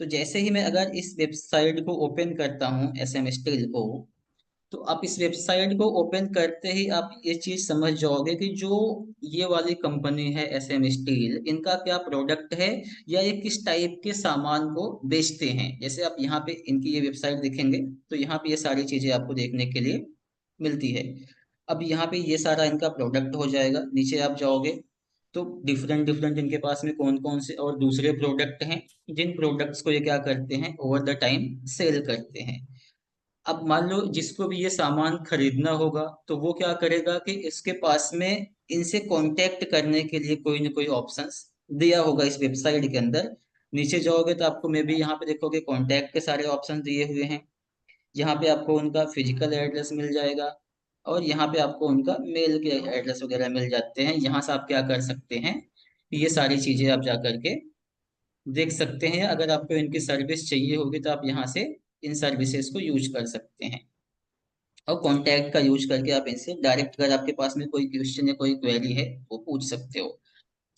तो जैसे ही मैं अगर इस वेबसाइट को ओपन करता हूँ SM स्टील को, तो आप इस वेबसाइट को ओपन करते ही आप ये चीज समझ जाओगे कि जो ये वाली कंपनी है SM स्टील, इनका क्या प्रोडक्ट है या ये किस टाइप के सामान को बेचते हैं। जैसे आप यहाँ पे इनकी ये वेबसाइट देखेंगे तो यहाँ पे ये सारी चीजें आपको देखने के लिए मिलती है। अब यहाँ पे ये सारा इनका प्रोडक्ट हो जाएगा। नीचे आप जाओगे तो डिफरेंट डिफरेंट इनके पास में कौन कौन से और दूसरे प्रोडक्ट हैं, जिन प्रोडक्ट्स को ये क्या करते हैं ओवर द टाइम सेल करते हैं। अब मान लो जिसको भी ये सामान खरीदना होगा तो वो क्या करेगा कि इसके पास में इनसे कांटेक्ट करने के लिए कोई ना कोई ऑप्शंस दिया होगा इस वेबसाइट के अंदर। नीचे जाओगे तो आपको मे भी यहाँ पे देखोगे कांटेक्ट के सारे ऑप्शंस दिए हुए हैं। यहाँ पे आपको उनका फिजिकल एड्रेस मिल जाएगा और यहाँ पे आपको उनका मेल के एड्रेस वगैरह मिल जाते हैं। यहाँ से आप क्या कर सकते हैं कि ये सारी चीजें आप जा करके देख सकते हैं। अगर आपको इनकी सर्विस चाहिए होगी तो आप यहाँ से इन सर्विसेज को यूज कर सकते हैं। और कॉन्टैक्ट का यूज करके आप इनसे डायरेक्ट, अगर आपके पास में कोई क्वेश्चन या कोई क्वेरी है वो पूछ सकते हो।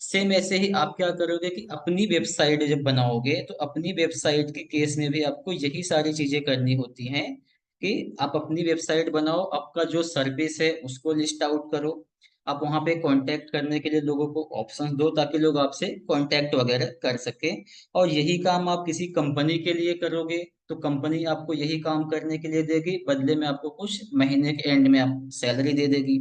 सेम ऐसे ही आप क्या करोगे कि अपनी वेबसाइट जब बनाओगे तो अपनी वेबसाइट के केस में भी आपको यही सारी चीजें करनी होती हैं कि आप अपनी वेबसाइट बनाओ, आपका जो सर्विस है उसको लिस्ट आउट करो। आप वहां पे कांटेक्ट करने के लिए लोगों को ऑप्शन दो ताकि लोग आपसे कांटेक्ट वगैरह कर सके। और यही काम आप किसी कंपनी के लिए करोगे तो कंपनी आपको यही काम करने के लिए देगी, बदले में आपको कुछ महीने के एंड में आप सैलरी दे देगी।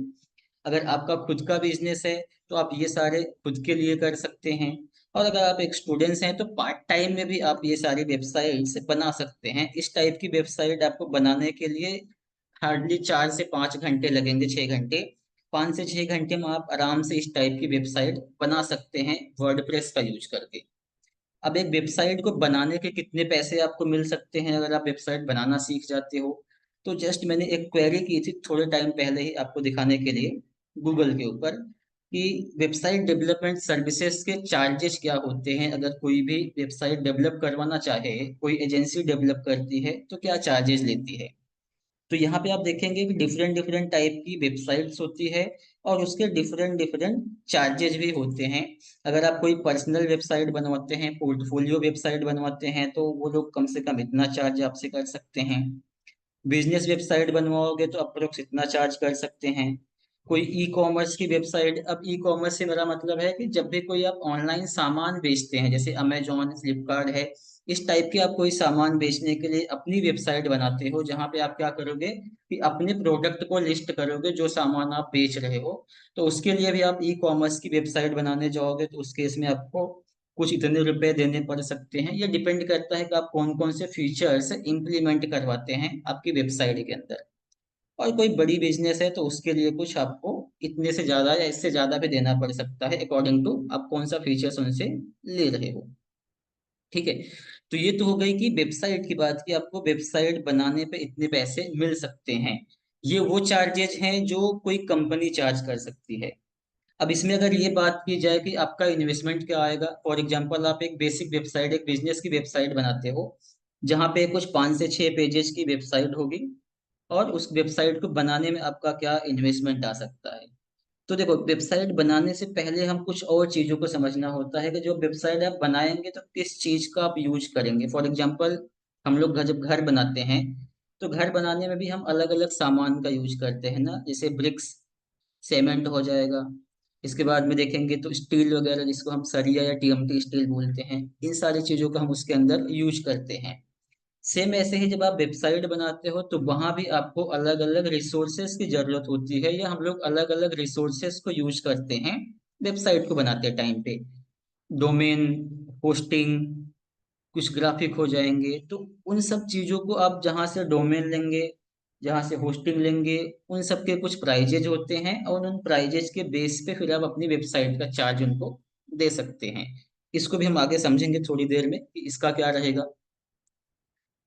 अगर आपका खुद का बिजनेस है तो आप ये सारे खुद के लिए कर सकते हैं। और अगर आप एक स्टूडेंट्स हैं तो पार्ट टाइम में भी आप ये सारी वेबसाइट्स बना सकते हैं। इस टाइप की वेबसाइट आपको बनाने के लिए हार्डली 4 से 5 घंटे लगेंगे, 6 घंटे। 5 से 6 घंटे में आप आराम से इस टाइप की वेबसाइट बना सकते हैं वर्डप्रेस का यूज करके। अब एक वेबसाइट को बनाने के कितने पैसे आपको मिल सकते हैं अगर आप वेबसाइट बनाना सीख जाते हो? तो जस्ट मैंने एक क्वेरी की थी थोड़े टाइम पहले ही आपको दिखाने के लिए गूगल के ऊपर कि वेबसाइट डेवलपमेंट सर्विसेज के चार्जेस क्या होते हैं। अगर कोई भी वेबसाइट डेवलप करवाना चाहे, कोई एजेंसी डेवलप करती है तो क्या चार्जेस लेती है। तो यहाँ पे आप देखेंगे कि डिफरेंट डिफरेंट टाइप की वेबसाइट्स होती है और उसके डिफरेंट डिफरेंट चार्जेस भी होते हैं। अगर आप कोई पर्सनल वेबसाइट बनवाते हैं, पोर्टफोलियो वेबसाइट बनवाते हैं, तो वो लोग कम से कम इतना चार्ज आपसे कर सकते हैं। बिजनेस वेबसाइट बनवाओगे तो अप्रोक्स इतना चार्ज कर सकते हैं। कोई ई कॉमर्स की वेबसाइट, अब ई कॉमर्स से मेरा मतलब है कि जब भी कोई आप ऑनलाइन सामान बेचते हैं, जैसे अमेजोन फ्लिपकार्ट है, इस टाइप के आप कोई सामान बेचने के लिए अपनी वेबसाइट बनाते हो जहां पे आप क्या करोगे कि अपने प्रोडक्ट को लिस्ट करोगे जो सामान आप बेच रहे हो। तो उसके लिए भी आप ई कॉमर्स की वेबसाइट बनाने जाओगे तो उस केस में आपको कुछ इतने रुपए देने पड़ सकते हैं। ये डिपेंड करता है कि आप कौन कौन से फीचर्स इंप्लीमेंट करवाते हैं आपकी वेबसाइट के अंदर। और कोई बड़ी बिजनेस है तो उसके लिए कुछ आपको इतने से ज्यादा या इससे ज्यादा भी देना पड़ सकता है, अकॉर्डिंग टू आप कौन सा फीचर्स उनसे ले रहे हो। ठीक है। तो ये तो हो गई कि वेबसाइट की बात, की आपको वेबसाइट बनाने पे इतने पैसे मिल सकते हैं। ये वो चार्जेज हैं जो कोई कंपनी चार्ज कर सकती है। अब इसमें अगर ये बात की जाए कि आपका इन्वेस्टमेंट क्या आएगा, फॉर एग्जांपल आप एक बेसिक वेबसाइट, एक बिजनेस की वेबसाइट बनाते हो जहां पे कुछ 5 से 6 पेजेस की वेबसाइट होगी और उस वेबसाइट को बनाने में आपका क्या इन्वेस्टमेंट आ सकता है। तो देखो, वेबसाइट बनाने से पहले हम कुछ और चीजों को समझना होता है कि जो वेबसाइट आप बनाएंगे तो किस चीज का आप यूज करेंगे। फॉर एग्जांपल, हम लोग जब घर बनाते हैं तो घर बनाने में भी हम अलग अलग सामान का यूज करते हैं ना, जैसे ब्रिक्स, सीमेंट हो जाएगा। इसके बाद में देखेंगे तो स्टील वगैरह, जिसको हम सरिया या टीएमटी स्टील बोलते हैं, इन सारी चीजों का हम उसके अंदर यूज करते हैं। सेम ऐसे ही जब आप वेबसाइट बनाते हो तो वहां भी आपको अलग अलग रिसोर्सेस की जरूरत होती है, या हम लोग अलग अलग रिसोर्सेस को यूज करते हैं वेबसाइट को बनाते टाइम पे। डोमेन, होस्टिंग, कुछ ग्राफिक हो जाएंगे, तो उन सब चीजों को आप जहां से डोमेन लेंगे, जहां से होस्टिंग लेंगे, उन सब के कुछ प्राइजेज होते हैं, और उन प्राइजेज के बेस पे फिर आप अपनी वेबसाइट का चार्ज उनको दे सकते हैं। इसको भी हम आगे समझेंगे थोड़ी देर में कि इसका क्या रहेगा।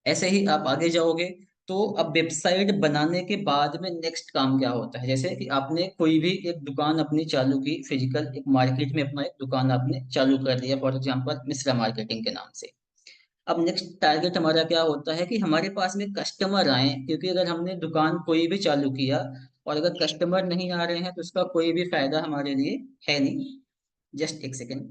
ऐसे ही आप आगे जाओगे तो अब वेबसाइट बनाने के बाद में नेक्स्ट काम क्या होता है। जैसे कि आपने कोई भी एक दुकान अपनी चालू की, फिजिकल एक मार्केट में अपना एक दुकान आपने चालू कर दिया, फॉर एग्जांपल मिश्रा मार्केटिंग के नाम से। अब नेक्स्ट टारगेट हमारा क्या होता है कि हमारे पास में कस्टमर आए, क्योंकि अगर हमने दुकान कोई भी चालू किया और अगर कस्टमर नहीं आ रहे हैं तो उसका कोई भी फायदा हमारे लिए है नहीं। जस्ट एक सेकेंड।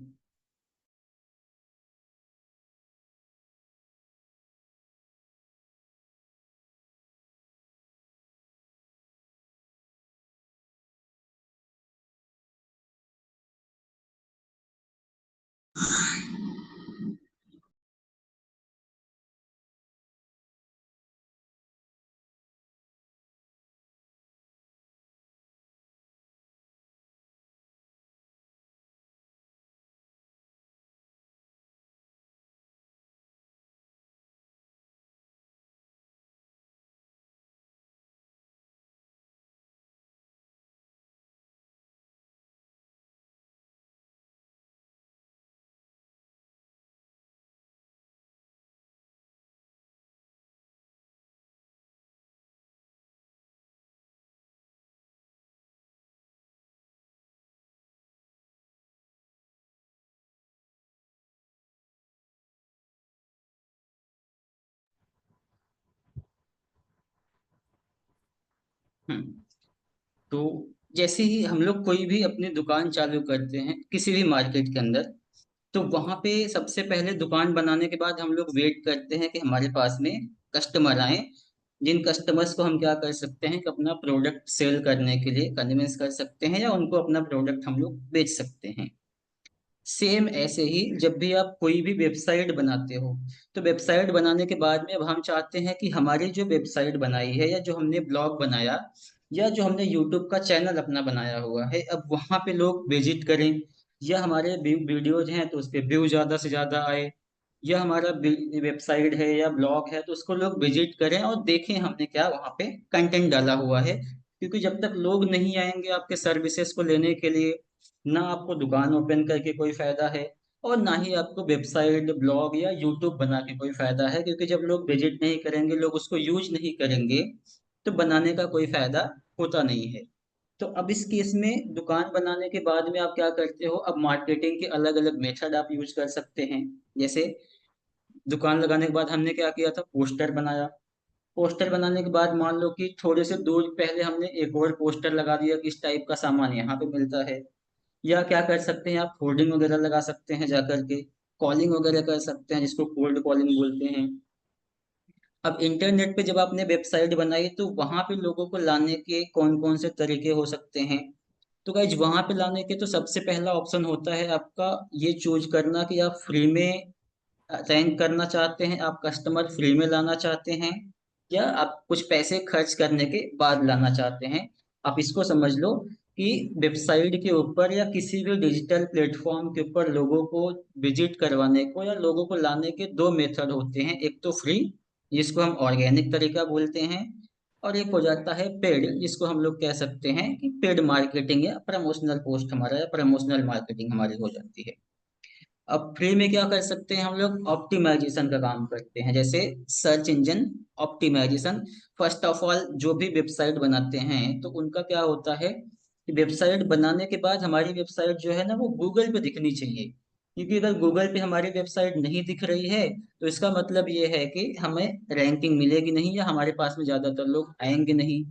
हम्म तो जैसे ही हम लोग कोई भी अपनी दुकान चालू करते हैं किसी भी मार्केट के अंदर, तो वहां पे सबसे पहले दुकान बनाने के बाद हम लोग वेट करते हैं कि हमारे पास में कस्टमर आए, जिन कस्टमर्स को हम क्या कर सकते हैं कि अपना प्रोडक्ट सेल करने के लिए कन्विंस कर सकते हैं, या उनको अपना प्रोडक्ट हम लोग बेच सकते हैं। सेम ऐसे ही जब भी आप कोई भी वेबसाइट बनाते हो, तो वेबसाइट बनाने के बाद में अब हम चाहते हैं कि हमारी जो वेबसाइट बनाई है, या जो हमने ब्लॉग बनाया, या जो हमने यूट्यूब का चैनल अपना बनाया हुआ है, अब वहां पे लोग विजिट करें, या हमारे वीडियोज हैं तो उस पे व्यू ज्यादा से ज्यादा आए, या हमारा वेबसाइट है या ब्लॉग है तो उसको लोग विजिट करें और देखें हमने क्या वहां पे कंटेंट डाला हुआ है। क्योंकि जब तक लोग नहीं आएंगे आपके सर्विसेज को लेने के लिए, ना आपको दुकान ओपन करके कोई फायदा है, और ना ही आपको वेबसाइट, ब्लॉग या यूट्यूब बना के कोई फायदा है। क्योंकि जब लोग विजिट नहीं करेंगे, लोग उसको यूज नहीं करेंगे, तो बनाने का कोई फायदा होता नहीं है। तो अब इस केस में दुकान बनाने के बाद में आप क्या करते हो, अब मार्केटिंग के अलग अलग मेथड आप यूज कर सकते हैं। जैसे दुकान लगाने के बाद हमने क्या किया था, पोस्टर बनाया। पोस्टर बनाने के बाद मान लो कि थोड़े से दूर पहले हमने एक और पोस्टर लगा दिया कि इस टाइप का सामान यहाँ पे मिलता है। या क्या कर सकते हैं आप, होर्डिंग वगैरह लगा सकते हैं जाकर के, कॉलिंग वगैरह कर सकते हैं जिसको कोल्ड कॉलिंग बोलते हैं। अब इंटरनेट पे जब आपने वेबसाइट बनाई तो वहां पे लोगों को लाने के कौन कौन से तरीके हो सकते हैं। तो गाइज, वहां पे लाने के तो सबसे पहला ऑप्शन होता है आपका ये चूज करना कि आप फ्री में रैंक करना चाहते हैं, आप कस्टमर फ्री में लाना चाहते हैं, या आप कुछ पैसे खर्च करने के बाद लाना चाहते हैं। आप इसको समझ लो कि वेबसाइट के ऊपर या किसी भी डिजिटल प्लेटफॉर्म के ऊपर लोगों को विजिट करवाने को या लोगों को लाने के दो मेथड होते हैं। एक तो फ्री, जिसको हम ऑर्गेनिक तरीका बोलते हैं, और एक हो जाता है पेड, जिसको हम लोग कह सकते हैं कि पेड मार्केटिंग या प्रमोशनल पोस्ट हमारा या प्रमोशनल मार्केटिंग हमारी हो जाती है। अब फ्री में क्या कर सकते हैं, हम लोग ऑप्टिमाइजेशन का काम करते हैं, जैसे search engine optimisation. First of all, जो भी वेबसाइट बनाते हैं तो उनका क्या होता है कि वेबसाइट बनाने के बाद हमारी वेबसाइट जो है ना वो गूगल पे दिखनी चाहिए। क्योंकि अगर गूगल पे हमारी वेबसाइट नहीं दिख रही है तो इसका मतलब ये है कि हमें रैंकिंग मिलेगी नहीं या हमारे पास में ज्यादातर लोग आएंगे नहीं।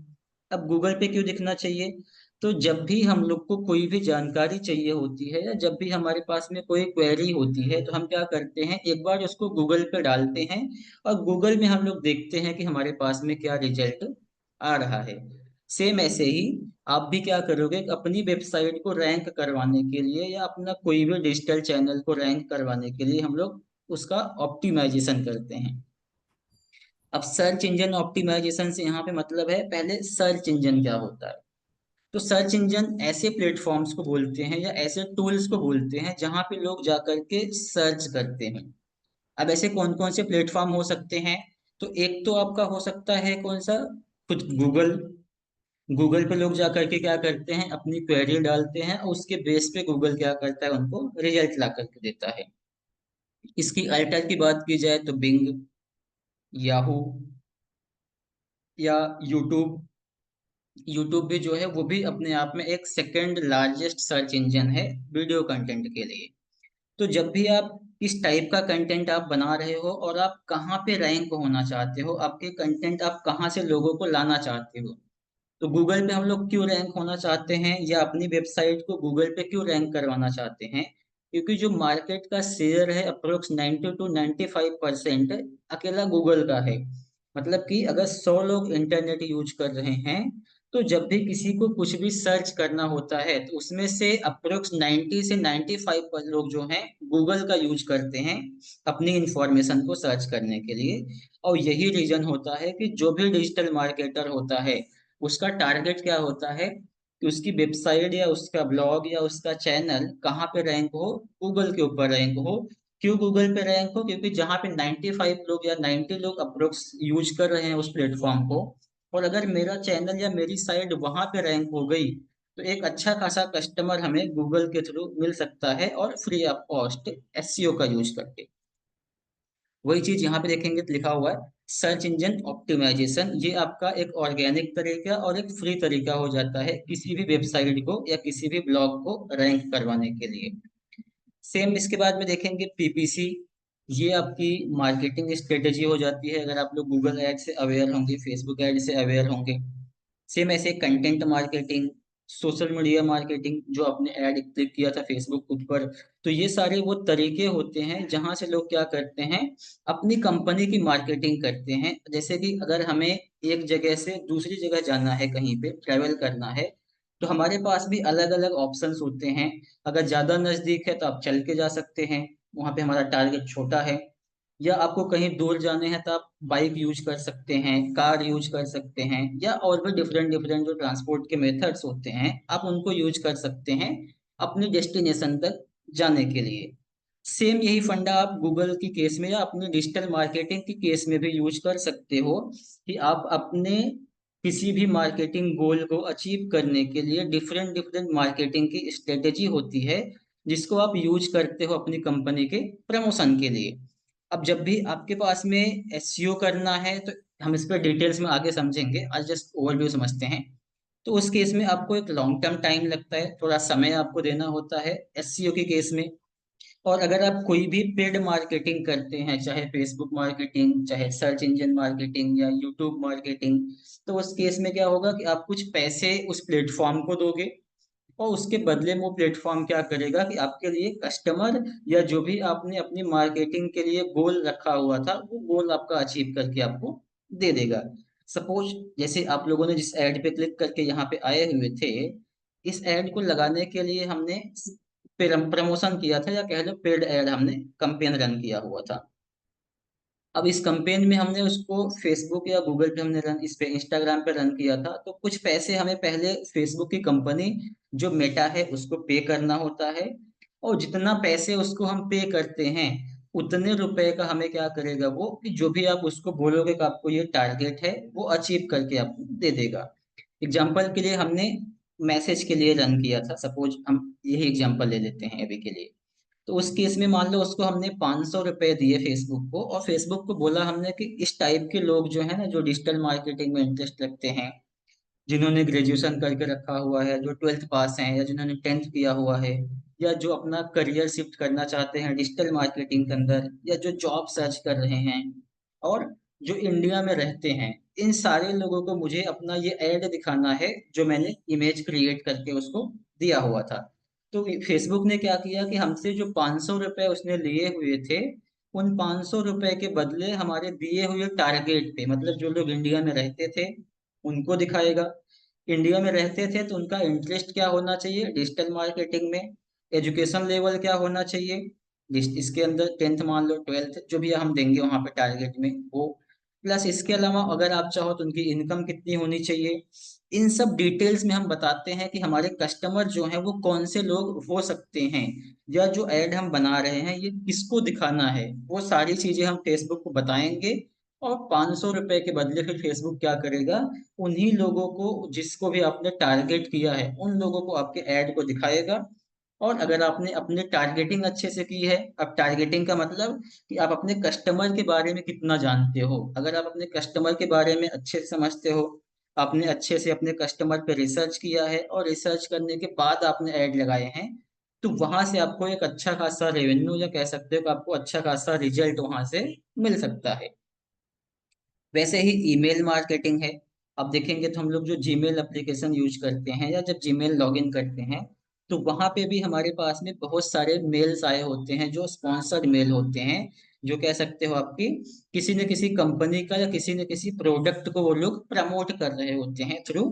अब गूगल पे क्यों दिखना चाहिए? तो जब भी हम लोग को कोई भी जानकारी चाहिए होती है या जब भी हमारे पास में कोई क्वेरी होती है तो हम क्या करते हैं, एक बार उसको गूगल पे डालते हैं और गूगल में हम लोग देखते हैं कि हमारे पास में क्या रिजल्ट आ रहा है। सेम ऐसे ही आप भी क्या करोगे, अपनी वेबसाइट को रैंक करवाने के लिए या अपना कोई भी डिजिटल चैनल को रैंक करवाने के लिए हम लोग उसका ऑप्टिमाइजेशन करते हैं। अब सर्च इंजन ऑप्टिमाइजेशन से यहाँ पे मतलब है, पहले सर्च इंजन क्या होता है? तो सर्च इंजन ऐसे प्लेटफॉर्म्स को बोलते हैं या ऐसे टूल्स को बोलते हैं जहां पे लोग जा करके सर्च करते हैं। अब ऐसे कौन कौन से प्लेटफॉर्म हो सकते हैं? तो एक तो आपका हो सकता है कौन सा, खुद गूगल। गूगल पे लोग जा करके क्या करते हैं, अपनी क्वेरी डालते हैं और उसके बेस पे गूगल क्या करता है, उनको रिजल्ट ला करके देता है। इसकी अल्टर की बात की जाए तो बिंग, याहू या यूट्यूब। यूट्यूब भी जो है वो भी अपने आप में एक सेकंड लार्जेस्ट सर्च इंजन है वीडियो कंटेंट के लिए। तो जब भी आप किस टाइप का कंटेंट आप बना रहे हो और आप कहाँ पे रैंक होना चाहते हो, आपके कंटेंट आप कहाँ से लोगों को लाना चाहते हो, तो गूगल पे हम लोग क्यों रैंक होना चाहते हैं या अपनी वेबसाइट को गूगल पे क्यों रैंक करवाना चाहते हैं? क्योंकि जो मार्केट का शेयर है अप्रोक्स 90 to 95% अकेला गूगल का है। मतलब कि अगर 100 लोग इंटरनेट यूज कर रहे हैं तो जब भी किसी को कुछ भी सर्च करना होता है तो उसमें से अप्रोक्स 90 से 95 पर लोग जो हैं गूगल का यूज करते हैं अपनी इंफॉर्मेशन को सर्च करने के लिए। और यही रीजन होता है कि जो भी डिजिटल मार्केटर होता है उसका टारगेट क्या होता है कि उसकी वेबसाइट या उसका ब्लॉग या उसका चैनल कहाँ पे रैंक हो, गूगल के ऊपर रैंक हो। क्यों गूगल पे रैंक हो? क्योंकि जहाँ पे 95 लोग या 90 लोग अप्रोक्स यूज कर रहे हैं उस प्लेटफॉर्म को, और अगर मेरा चैनल या मेरी साइट वहां पे रैंक हो गई तो एक अच्छा खासा कस्टमर हमें गूगल के थ्रू मिल सकता है और फ्री ऑफ कॉस्ट एसईओ का यूज करके। वही चीज यहाँ पे देखेंगे तो लिखा हुआ है सर्च इंजन ऑप्टिमाइजेशन। ये आपका एक ऑर्गेनिक तरीका और एक फ्री तरीका हो जाता है किसी भी वेबसाइट को या किसी भी ब्लॉग को रैंक करवाने के लिए। सेम इसके बाद में देखेंगे पीपीसी। ये आपकी मार्केटिंग स्ट्रेटेजी हो जाती है अगर आप लोग गूगल एड से अवेयर होंगे, फेसबुक एड से अवेयर होंगे। सेम ऐसे content marketing, social media marketing, जो आपने ऐड क्लिक किया था फेसबुक ऊपर, तो ये सारे वो तरीके होते हैं जहां से लोग क्या करते हैं, अपनी कंपनी की मार्केटिंग करते हैं। जैसे कि अगर हमें एक जगह से दूसरी जगह जाना है, कहीं पे ट्रेवल करना है, तो हमारे पास भी अलग अलग ऑप्शंस होते हैं। अगर ज्यादा नजदीक है तो आप चल के जा सकते हैं, वहां पे हमारा टारगेट छोटा है। या आपको कहीं दूर जाने हैं तो आप बाइक यूज कर सकते हैं, कार यूज कर सकते हैं, या और भी डिफरेंट डिफरेंट जो ट्रांसपोर्ट के मेथड्स होते हैं आप उनको यूज कर सकते हैं अपनी डेस्टिनेशन तक जाने के लिए। सेम यही फंडा आप गूगल की केस में या अपनी डिजिटल मार्केटिंग की केस में भी यूज कर सकते हो कि आप अपने किसी भी मार्केटिंग गोल को अचीव करने के लिए डिफरेंट डिफरेंट मार्केटिंग की स्ट्रेटेजी होती है जिसको आप यूज करते हो अपनी कंपनी के प्रमोशन के लिए। अब जब भी आपके पास में एसईओ करना है तो हम इस पर डिटेल्स में आगे समझेंगे, आज जस्ट ओवरव्यू समझते हैं। तो उस केस में आपको एक लॉन्ग टर्म टाइम लगता है, थोड़ा समय आपको देना होता है एसईओ के केस में। और अगर आप कोई भी पेड मार्केटिंग करते हैं, चाहे फेसबुक मार्केटिंग, चाहे सर्च इंजन मार्केटिंग या यूट्यूब मार्केटिंग, तो उस केस में क्या होगा कि आप कुछ पैसे उस प्लेटफॉर्म को दोगे और उसके बदले में वो प्लेटफॉर्म क्या करेगा कि आपके लिए कस्टमर या जो भी आपने अपनी मार्केटिंग के लिए गोल रखा हुआ था वो गोल आपका अचीव करके आपको दे देगा। सपोज जैसे आप लोगों ने जिस एड पे क्लिक करके यहाँ पे आए हुए थे, इस एड को लगाने के लिए हमने प्रमोशन किया था या कह लो पेड एड हमने कंपेन रन किया हुआ था। अब इस कंपेन में हमने उसको फेसबुक या गूगल पे हमने रन, इस पे इंस्टाग्राम पे रन किया था, तो कुछ पैसे हमें पहले फेसबुक की कंपनी जो मेटा है उसको पे करना होता है। और जितना पैसे उसको हम पे करते हैं उतने रुपए का हमें क्या करेगा वो, कि जो भी आप उसको बोलोगे कि आपको ये टारगेट है वो अचीव करके आपको दे देगा। एग्जाम्पल के लिए हमने मैसेज के लिए रन किया था, सपोज हम यही एग्जाम्पल ले लेते हैं अभी के लिए। तो उस केस में मान लो उसको हमने 500 रुपए दिए फेसबुक को, और फेसबुक को बोला हमने कि इस टाइप के लोग जो है ना, जो डिजिटल मार्केटिंग में इंटरेस्ट रखते हैं, जिन्होंने ग्रेजुएशन करके रखा हुआ है, जो 12th पास हैं, या जिन्होंने 10th किया हुआ है, या जो अपना करियर शिफ्ट करना चाहते हैं डिजिटल मार्केटिंग के अंदर, या जो जॉब सर्च कर रहे हैं, और जो इंडिया में रहते हैं, इन सारे लोगों को मुझे अपना ये ऐड दिखाना है जो मैंने इमेज क्रिएट करके उसको दिया हुआ था। तो फेसबुक ने क्या किया कि हमसे जो 500 रुपए उसने लिए हुए थे, उन 500 रुपए के बदले हमारे दिए हुए टारगेट पे, मतलब जो लोग इंडिया में रहते थे उनको दिखाएगा। इंडिया में रहते थे तो उनका इंटरेस्ट क्या होना चाहिए डिजिटल मार्केटिंग में, एजुकेशन लेवल क्या होना चाहिए इसके अंदर, 10th मान लो, 12th, जो भी हम देंगे वहां पे टारगेट में वो, प्लस इसके अलावा अगर आप चाहो तो उनकी इनकम कितनी होनी चाहिए। इन सब डिटेल्स में हम बताते हैं कि हमारे कस्टमर जो हैं वो कौन से लोग हो सकते हैं, या जो ऐड हम बना रहे हैं ये किसको दिखाना है, वो सारी चीजें हम फेसबुक को बताएंगे। और 500 रुपए के बदले फिर फेसबुक क्या करेगा, उन्हीं लोगों को जिसको भी आपने टारगेट किया है उन लोगों को आपके ऐड को दिखाएगा। और अगर आपने अपने टारगेटिंग अच्छे से की है, अब टारगेटिंग का मतलब कि आप अपने कस्टमर के बारे में कितना जानते हो, अगर आप अपने कस्टमर के बारे में अच्छे से समझते हो, आपने अच्छे से अपने कस्टमर पे रिसर्च किया है और रिसर्च करने के बाद आपने ऐड लगाए हैं, तो वहां से आपको एक अच्छा खासा रेवेन्यू, या कह सकते हो कि आपको अच्छा खासा रिजल्ट वहां से मिल सकता है। वैसे ही ईमेल मार्केटिंग है। अब देखेंगे तो हम लोग जो जीमेल एप्लीकेशन यूज करते हैं, या जब जीमेल लॉगिन करते हैं, तो वहां पे भी हमारे पास में बहुत सारे मेल्स आए होते हैं जो स्पॉन्सर्ड मेल होते हैं, जो कह सकते हो आपकी किसी न किसी कंपनी का या किसी न किसी प्रोडक्ट को वो लोग प्रमोट कर रहे होते हैं थ्रू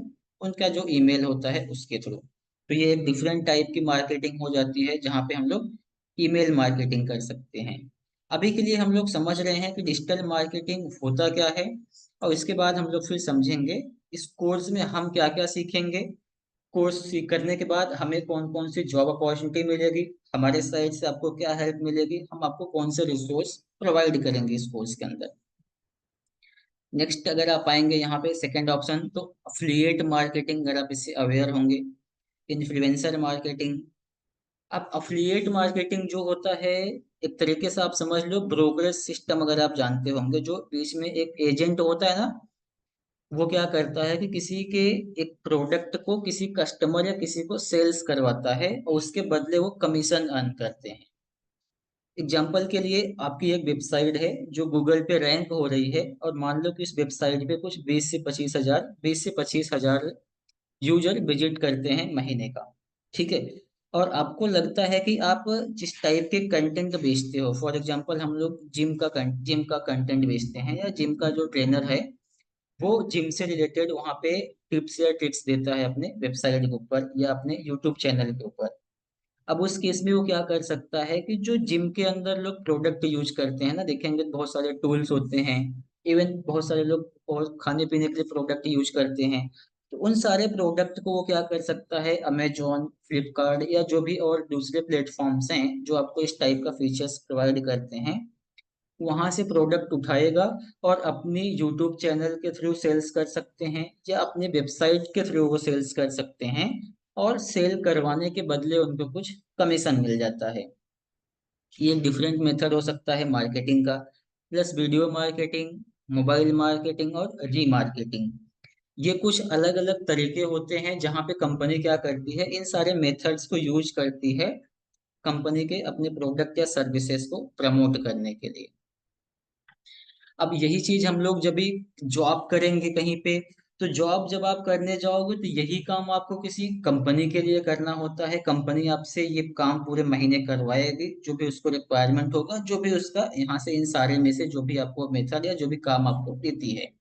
उनका जो ईमेल होता है उसके थ्रू। तो ये एक डिफरेंट टाइप की मार्केटिंग हो जाती है जहाँ पे हम लोग ईमेल मार्केटिंग कर सकते हैं। अभी के लिए हम लोग समझ रहे हैं कि डिजिटल मार्केटिंग होता क्या है, और इसके बाद हम लोग फिर समझेंगे इस कोर्स में हम क्या क्या सीखेंगे, कोर्स सीख करने के बाद हमें कौन कौन सी जॉब अपॉर्चुनिटी मिलेगी, हमारे साइड से आपको क्या हेल्प मिलेगी, हम आपको कौन से रिसोर्स प्रोवाइड करेंगे इस कोर्स के अंदर। नेक्स्ट अगर आप आएंगे यहाँ पे सेकंड ऑप्शन, तो अफिलिएट मार्केटिंग, अगर आप इससे अवेयर होंगे, इन्फ्लुएंसर मार्केटिंग। अब अफिलिएट मार्केटिंग जो होता है, एक तरीके से आप समझ लो ब्रोकरेज सिस्टम, अगर आप जानते होंगे, जो बीच में एक एजेंट होता है ना, वो क्या करता है कि किसी के एक प्रोडक्ट को किसी कस्टमर या किसी को सेल्स करवाता है और उसके बदले वो कमीशन अर्न करते हैं। एग्जाम्पल के लिए आपकी एक वेबसाइट है जो गूगल पे रैंक हो रही है, और मान लो कि इस वेबसाइट पे कुछ 20 से 25 हजार यूजर विजिट करते हैं महीने का, ठीक है। और आपको लगता है कि आप जिस टाइप के कंटेंट बेचते हो, फॉर एग्जांपल हम लोग जिम का कंटेंट बेचते हैं, या जिम का जो ट्रेनर है वो जिम से रिलेटेड वहाँ पे टिप्स या ट्रिक्स देता है अपने वेबसाइट के ऊपर या अपने यूट्यूब चैनल के ऊपर। अब उस केस में वो क्या कर सकता है कि जो जिम के अंदर लोग प्रोडक्ट यूज करते हैं ना, देखेंगे तो बहुत सारे टूल्स होते हैं, इवन बहुत सारे लोग और खाने पीने के लिए प्रोडक्ट यूज करते हैं। तो उन सारे प्रोडक्ट को वो क्या कर सकता है, अमेजोन, फ्लिपकार्ट या जो भी और दूसरे प्लेटफॉर्म्स हैं जो आपको इस टाइप का फीचर्स प्रोवाइड करते हैं, वहां से प्रोडक्ट उठाएगा और अपनी यूट्यूब चैनल के थ्रू सेल्स कर सकते हैं, या अपनी वेबसाइट के थ्रू वो सेल्स कर सकते हैं, और सेल करवाने के बदले उनको कुछ कमीशन मिल जाता है। ये एक डिफरेंट मेथड हो सकता है मार्केटिंग का। Plus video marketing, mobile marketing और रीमार्केटिंग, ये कुछ अलग अलग तरीके होते हैं जहां पे कंपनी क्या करती है, इन सारे मेथड्स को यूज करती है कंपनी के अपने प्रोडक्ट या सर्विसेज को प्रमोट करने के लिए। अब यही चीज हम लोग जब भी जॉब करेंगे कहीं पे, तो जॉब जब आप करने जाओगे तो यही काम आपको किसी कंपनी के लिए करना होता है, कंपनी आपसे ये काम पूरे महीने करवाएगी, जो भी उसको रिक्वायरमेंट होगा, जो भी उसका यहाँ से इन सारे में से जो भी आपको मेथड या जो भी काम आपको देती है।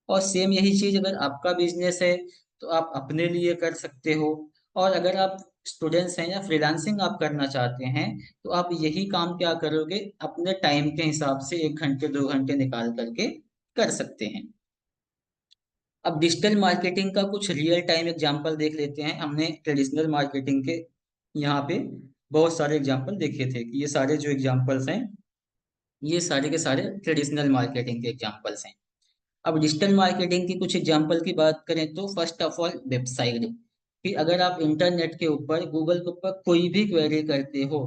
और सेम यही चीज अगर आपका बिजनेस है तो आप अपने लिए कर सकते हो। और अगर आप स्टूडेंट्स हैं या फ्रीलांसिंग आप करना चाहते हैं, तो आप यही काम क्या करोगे, अपने टाइम के हिसाब से 1 घंटे 2 घंटे निकाल करके कर सकते हैं। अब डिजिटल मार्केटिंग का कुछ रियल टाइम एग्जांपल देख लेते हैं। हमने ट्रेडिशनल मार्केटिंग के यहाँ पे बहुत सारे एग्जांपल देखे थे कि ये सारे जो एग्जांपल्स हैं ये सारे के सारे ट्रेडिशनल मार्केटिंग के एग्जांपल्स हैं। अब डिजिटल मार्केटिंग की कुछ एग्जांपल की बात करें तो फर्स्ट ऑफ ऑल वेबसाइट, कि अगर आप इंटरनेट के ऊपर गूगल के ऊपर कोई भी क्वेरी करते हो,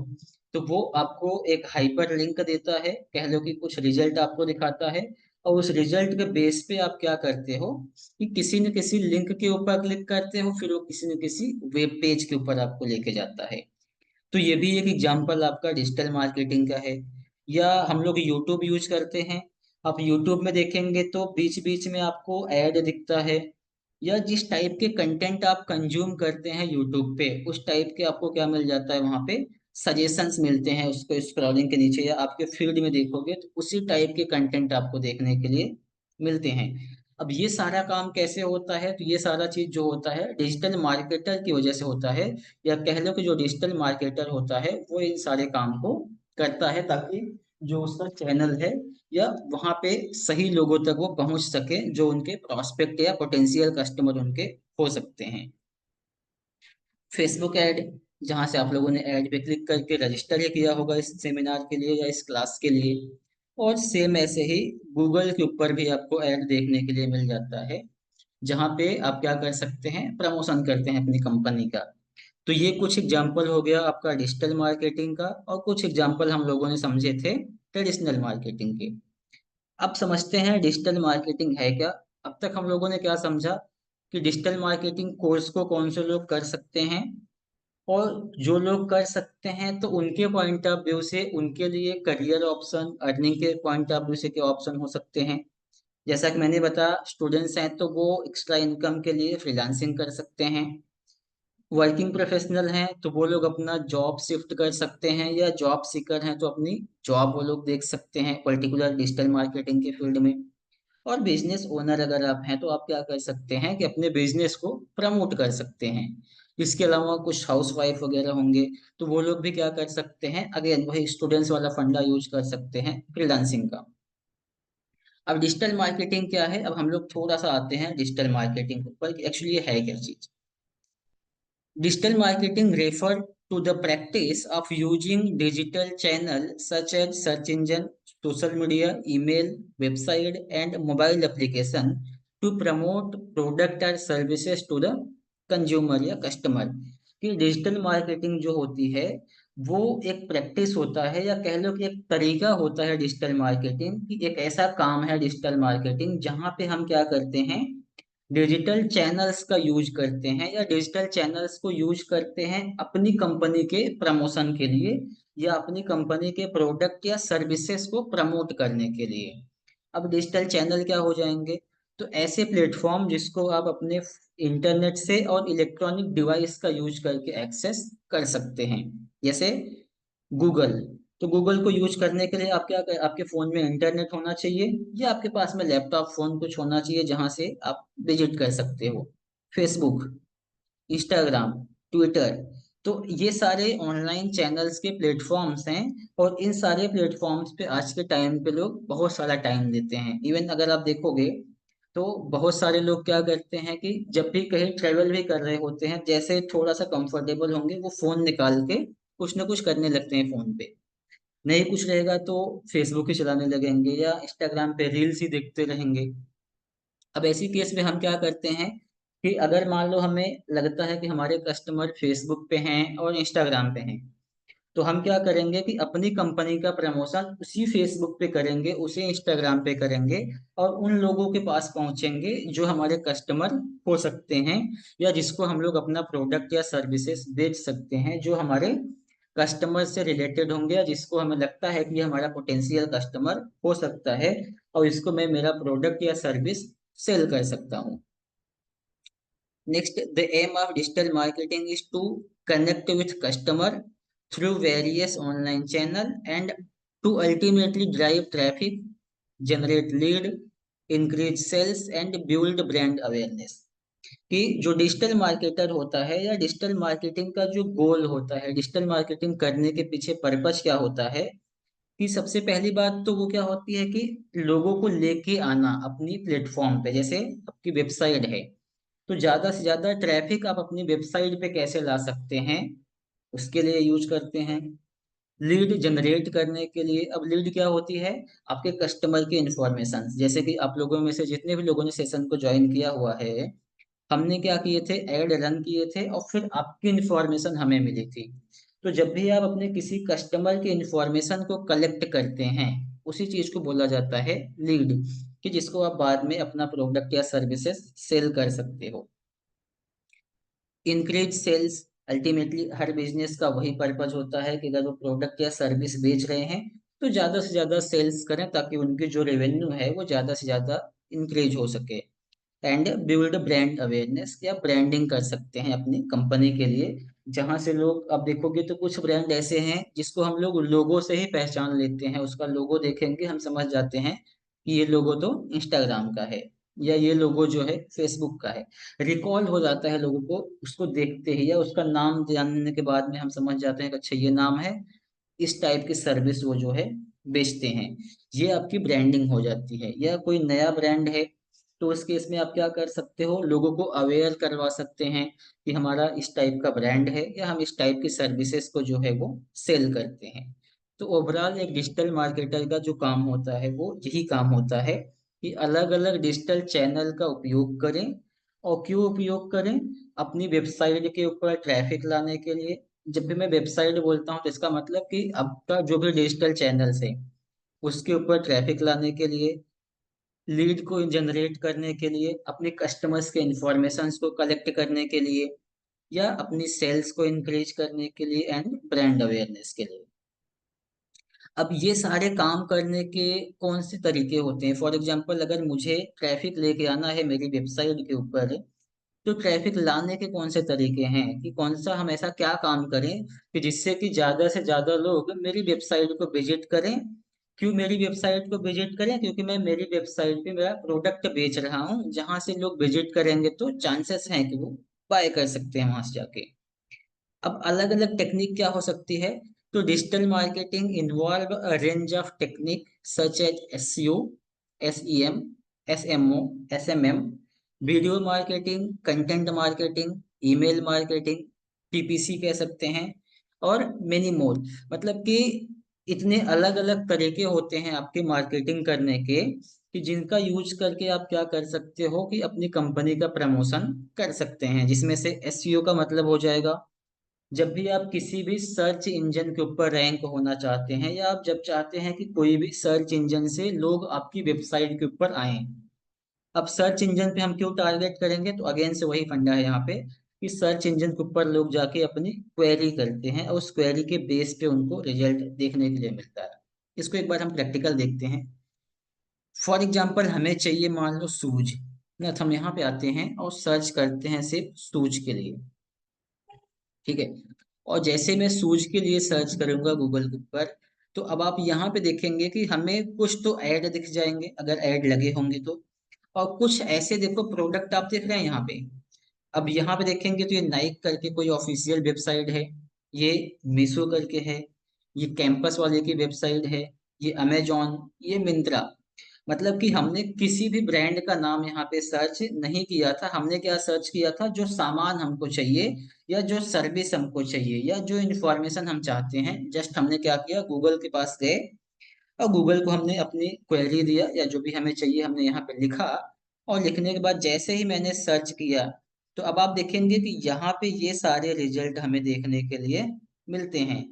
तो वो आपको एक हाइपर लिंक देता है, कह लो कि कुछ रिजल्ट आपको दिखाता है, और उस रिजल्ट के बेस पे आप क्या करते हो कि किसी न किसी लिंक के ऊपर क्लिक करते हो, फिर वो किसी न किसी वेब पेज के ऊपर आपको लेके जाता है। तो ये भी एक एग्जाम्पल आपका डिजिटल मार्केटिंग का है। या हम लोग यूट्यूब यूज करते हैं। आप यूट्यूब में देखेंगे तो बीच बीच में आपको ऐड दिखता है, या जिस टाइप के कंटेंट आप कंज्यूम करते हैं यूट्यूब पे उस टाइप के आपको क्या मिल जाता है वहां पे, सजेशंस मिलते हैं उसको स्क्रॉलिंग के नीचे, या आपके फीड में देखोगे तो उसी टाइप के कंटेंट आपको देखने के लिए मिलते हैं। अब ये सारा काम कैसे होता है, तो ये सारा चीज जो होता है डिजिटल मार्केटर की वजह से होता है, या कह लो कि जो डिजिटल मार्केटर होता है वो इन सारे काम को करता है, ताकि जो उसका चैनल है या वहां पे सही लोगों तक वो पहुंच सके, जो उनके प्रोस्पेक्ट या पोटेंशियल कस्टमर उनके हो सकते हैं। फेसबुक ऐड, जहां से आप लोगों ने ऐड पे क्लिक करके रजिस्टर ही किया होगा इस सेमिनार के लिए या इस क्लास के लिए। और सेम ऐसे ही गूगल के ऊपर भी आपको ऐड देखने के लिए मिल जाता है, जहां पे आप क्या कर सकते हैं, प्रमोशन करते हैं अपनी कंपनी का। तो ये कुछ एग्जाम्पल हो गया आपका डिजिटल मार्केटिंग का, और कुछ एग्जाम्पल हम लोगों ने समझे थे ट्रेडिशनल मार्केटिंग के। अब समझते हैं डिजिटल मार्केटिंग है क्या। अब तक हम लोगों ने क्या समझा कि डिजिटल मार्केटिंग कोर्स को कौन से लोग कर सकते हैं, और जो लोग कर सकते हैं तो उनके पॉइंट ऑफ व्यू से उनके लिए करियर ऑप्शन, अर्निंग के पॉइंट ऑफ व्यू से क्या ऑप्शन हो सकते हैं। जैसा कि मैंने बताया, स्टूडेंट्स हैं तो वो एक्स्ट्रा इनकम के लिए फ्रीलांसिंग कर सकते हैं। वर्किंग प्रोफेशनल हैं तो वो लोग अपना जॉब शिफ्ट कर सकते हैं, या जॉब सीकर हैं तो अपनी जॉब वो लोग देख सकते हैं पर्टिकुलर डिजिटल मार्केटिंग के फील्ड में। और बिजनेस ओनर अगर आप हैं तो आप क्या कर सकते हैं कि अपने बिजनेस को प्रमोट कर सकते हैं। इसके अलावा कुछ हाउस वाइफ वगैरह होंगे तो वो लोग भी क्या कर सकते हैं, अगेन वही स्टूडेंट्स वाला फंडा यूज कर सकते हैं फ्रीलांसिंग का। अब डिजिटल मार्केटिंग क्या है, अब हम लोग थोड़ा सा आते हैं डिजिटल मार्केटिंग पर एक्चुअली ये है क्या चीज। Digital marketing refer to the practice of using digital channels such as search engine, social media, email, website, and mobile application to promote product or services to the consumer या customer। कि digital marketing जो होती है वो एक practice होता है, या कह लो कि एक तरीका होता है डिजिटल मार्केटिंग, कि एक ऐसा काम है डिजिटल मार्केटिंग जहां पे हम क्या करते हैं, डिजिटल चैनल्स का यूज करते हैं, या डिजिटल चैनल्स को यूज करते हैं अपनी कंपनी के प्रमोशन के लिए, या अपनी कंपनी के प्रोडक्ट या सर्विसेज को प्रमोट करने के लिए। अब डिजिटल चैनल क्या हो जाएंगे, तो ऐसे प्लेटफॉर्म जिसको आप अपने इंटरनेट से और इलेक्ट्रॉनिक डिवाइस का यूज करके एक्सेस कर सकते हैं। जैसे गूगल, तो गूगल को यूज करने के लिए आप क्या आपके फोन में इंटरनेट होना चाहिए, या आपके पास में लैपटॉप फोन कुछ होना चाहिए जहां से आप विजिट कर सकते हो। फेसबुक, इंस्टाग्राम, ट्विटर, तो ये सारे ऑनलाइन चैनल्स के प्लेटफॉर्म्स हैं। और इन सारे प्लेटफॉर्म्स पे आज के टाइम पे लोग बहुत सारा टाइम देते हैं। इवन अगर आप देखोगे तो बहुत सारे लोग क्या करते हैं कि जब भी कहीं ट्रेवल भी कर रहे होते हैं, जैसे थोड़ा सा कंफर्टेबल होंगे वो फोन निकाल के कुछ ना कुछ करने लगते हैं फोन पे। नहीं कुछ रहेगा तो फेसबुक ही चलाने लगेंगे, या इंस्टाग्राम पे रील्स ही देखते रहेंगे। अब ऐसी केस में हम क्या करते हैं कि अगर मान लो हमें लगता है कि हमारे कस्टमर फेसबुक पे हैं और इंस्टाग्राम पे हैं, तो हम क्या करेंगे कि अपनी कंपनी का प्रमोशन उसी फेसबुक पे करेंगे, उसी इंस्टाग्राम पे करेंगे, और उन लोगों के पास पहुंचेंगे जो हमारे कस्टमर हो सकते हैं, या जिसको हम लोग अपना प्रोडक्ट या सर्विसेज बेच सकते हैं, जो हमारे कस्टमर से रिलेटेड होंगे, या जिसको हमें लगता है कि ये हमारा पोटेंशियल कस्टमर हो सकता है, और इसको मैं मेरा प्रोडक्ट या सर्विस सेल कर सकता हूँ। Next, the aim of digital marketing is to connect with customer through various online channel, and to ultimately drive traffic, generate lead, increase sales and build brand awareness। कि जो digital marketer होता है, या digital marketing का जो गोल होता है, digital marketing करने के पीछे पर्पज क्या होता है, कि सबसे पहली बात तो वो क्या होती है कि लोगों को लेके आना अपनी प्लेटफॉर्म पे। जैसे आपकी वेबसाइट है तो ज्यादा से ज्यादा ट्रैफिक आप अपनी वेबसाइट पे कैसे ला सकते हैं, उसके लिए यूज करते हैं। लीड जनरेट करने के लिए, अब लीड क्या होती है, आपके कस्टमर की इंफॉर्मेशन। जैसे कि आप लोगों में से जितने भी लोगों ने सेशन को ज्वाइन किया हुआ है, हमने क्या किए थे, ऐड रन किए थे और फिर आपकी इंफॉर्मेशन हमें मिली थी। तो जब भी आप अपने किसी कस्टमर की इंफॉर्मेशन को कलेक्ट करते हैं, उसी चीज को बोला जाता है लीड। कि जिसको आप बाद में अपना प्रोडक्ट या सर्विसेज सेल कर सकते हो। इंक्रीज सेल्स, अल्टीमेटली हर बिजनेस का वही पर्पज होता है कि अगर वो प्रोडक्ट या सर्विस बेच रहे हैं तो ज़्यादा से ज़्यादा सेल्स करें ताकि उनकी जो रेवेन्यू है वो ज़्यादा से ज़्यादा इंक्रीज हो सके। एंड बिल्ड ब्रांड अवेयरनेस, या ब्रांडिंग कर सकते हैं अपनी कंपनी के लिए, जहां से लोग, अब देखोगे तो कुछ ब्रांड ऐसे हैं जिसको हम लोग लोगो से ही पहचान लेते हैं, उसका लोगो देखेंगे हम समझ जाते हैं कि ये लोगो तो इंस्टाग्राम का है, या ये लोगो जो है फेसबुक का है। रिकॉल हो जाता है लोगों को उसको देखते ही, या उसका नाम जानने के बाद में हम समझ जाते हैं कि अच्छा ये नाम है, इस टाइप की सर्विस वो जो है बेचते हैं। ये आपकी ब्रांडिंग हो जाती है। या कोई नया ब्रांड है तो उस केस में आप क्या कर सकते हो, लोगों को अवेयर करवा सकते हैं कि हमारा इस टाइप का ब्रांड है या हम इस टाइप की सर्विसेज को जो है वो सेल करते हैं। तो ओवरऑल एक डिजिटल मार्केटर का जो काम होता है वो यही काम होता है कि अलग अलग डिजिटल चैनल का उपयोग करें। और क्यों उपयोग करें? अपनी वेबसाइट के ऊपर ट्रैफिक लाने के लिए। जब भी मैं वेबसाइट बोलता हूँ तो इसका मतलब कि आपका जो भी डिजिटल चैनल्स है उसके ऊपर ट्रैफिक लाने के लिए, लीड को जनरेट करने के लिए, अपने कस्टमर्स के इंफॉर्मेशंस को कलेक्ट करने के लिए, या अपनी सेल्स को इंक्रीज करने के लिए एंड ब्रांड अवेयरनेस के लिए। अब ये सारे काम करने के कौन से तरीके होते हैं? फॉर एग्जांपल अगर मुझे ट्रैफिक लेके आना है मेरी वेबसाइट के ऊपर, तो ट्रैफिक लाने के कौन से तरीके हैं, कि कौन सा हम ऐसा क्या काम करें कि जिससे कि ज्यादा से ज्यादा लोग मेरी वेबसाइट को विजिट करें। क्यों मेरी वेबसाइट को विजिट करें? क्योंकि मैं मेरी वेबसाइट पे मेरा प्रोडक्ट बेच रहा हूँ, जहां से लोग विजिट करेंगे तो चांसेस हैं कि वो बाय कर सकते हैं वहां से जाके। अब अलग अलग टेक्निक क्या हो सकती है? तो digital marketing involve a range of technique such as SEO, SEM, SMO, SMM, video marketing, content marketing, email marketing, PPC कह सकते हैं, और मेनी मोर। मतलब कि इतने अलग अलग तरीके होते हैं आपके मार्केटिंग करने के, कि जिनका यूज करके आप क्या कर सकते हो कि अपनी कंपनी का प्रमोशन कर सकते हैं। जिसमें से एसईओ का मतलब हो जाएगा जब भी आप किसी भी सर्च इंजन के ऊपर रैंक होना चाहते हैं, या आप जब चाहते हैं कि कोई भी सर्च इंजन से लोग आपकी वेबसाइट के ऊपर आएं। अब सर्च इंजन पे हम क्यों टारगेट करेंगे? तो अगेन से वही फंडा है यहाँ पे, कि सर्च इंजन के ऊपर लोग जाके अपनी क्वेरी करते हैं और उस क्वेरी के बेस पे उनको रिजल्ट देखने के लिए मिलता है। इसको एक बार हम प्रैक्टिकल देखते हैं। फॉर एग्जाम्पल हमें चाहिए मान लो शूज, ना, तो हम यहाँ पे आते हैं और सर्च करते हैं सिर्फ शूज के लिए। ठीक है। और जैसे मैं शूज के लिए सर्च करूंगा गूगल के ऊपर, तो अब आप यहाँ पे देखेंगे कि हमें कुछ तो ऐड दिख जाएंगे अगर ऐड लगे होंगे तो, और कुछ ऐसे देखो प्रोडक्ट आप देख रहे हैं यहाँ पे। अब यहाँ पे देखेंगे तो ये नाइक करके कोई ऑफिशियल वेबसाइट है, ये मीशो करके है, ये कैंपस वाले की वेबसाइट है, ये अमेजॉन, ये मिंत्रा। मतलब कि हमने किसी भी ब्रांड का नाम यहाँ पे सर्च नहीं किया था, हमने क्या सर्च किया था, जो सामान हमको चाहिए या जो सर्विस हमको चाहिए या जो इंफॉर्मेशन हम चाहते हैं, जस्ट हमने क्या किया, गूगल के पास गए और गूगल को हमने अपनी क्वेरी दिया या जो भी हमें चाहिए हमने यहाँ पे लिखा। और लिखने के बाद जैसे ही मैंने सर्च किया, तो अब आप देखेंगे कि यहाँ पे ये सारे रिजल्ट हमें देखने के लिए मिलते हैं।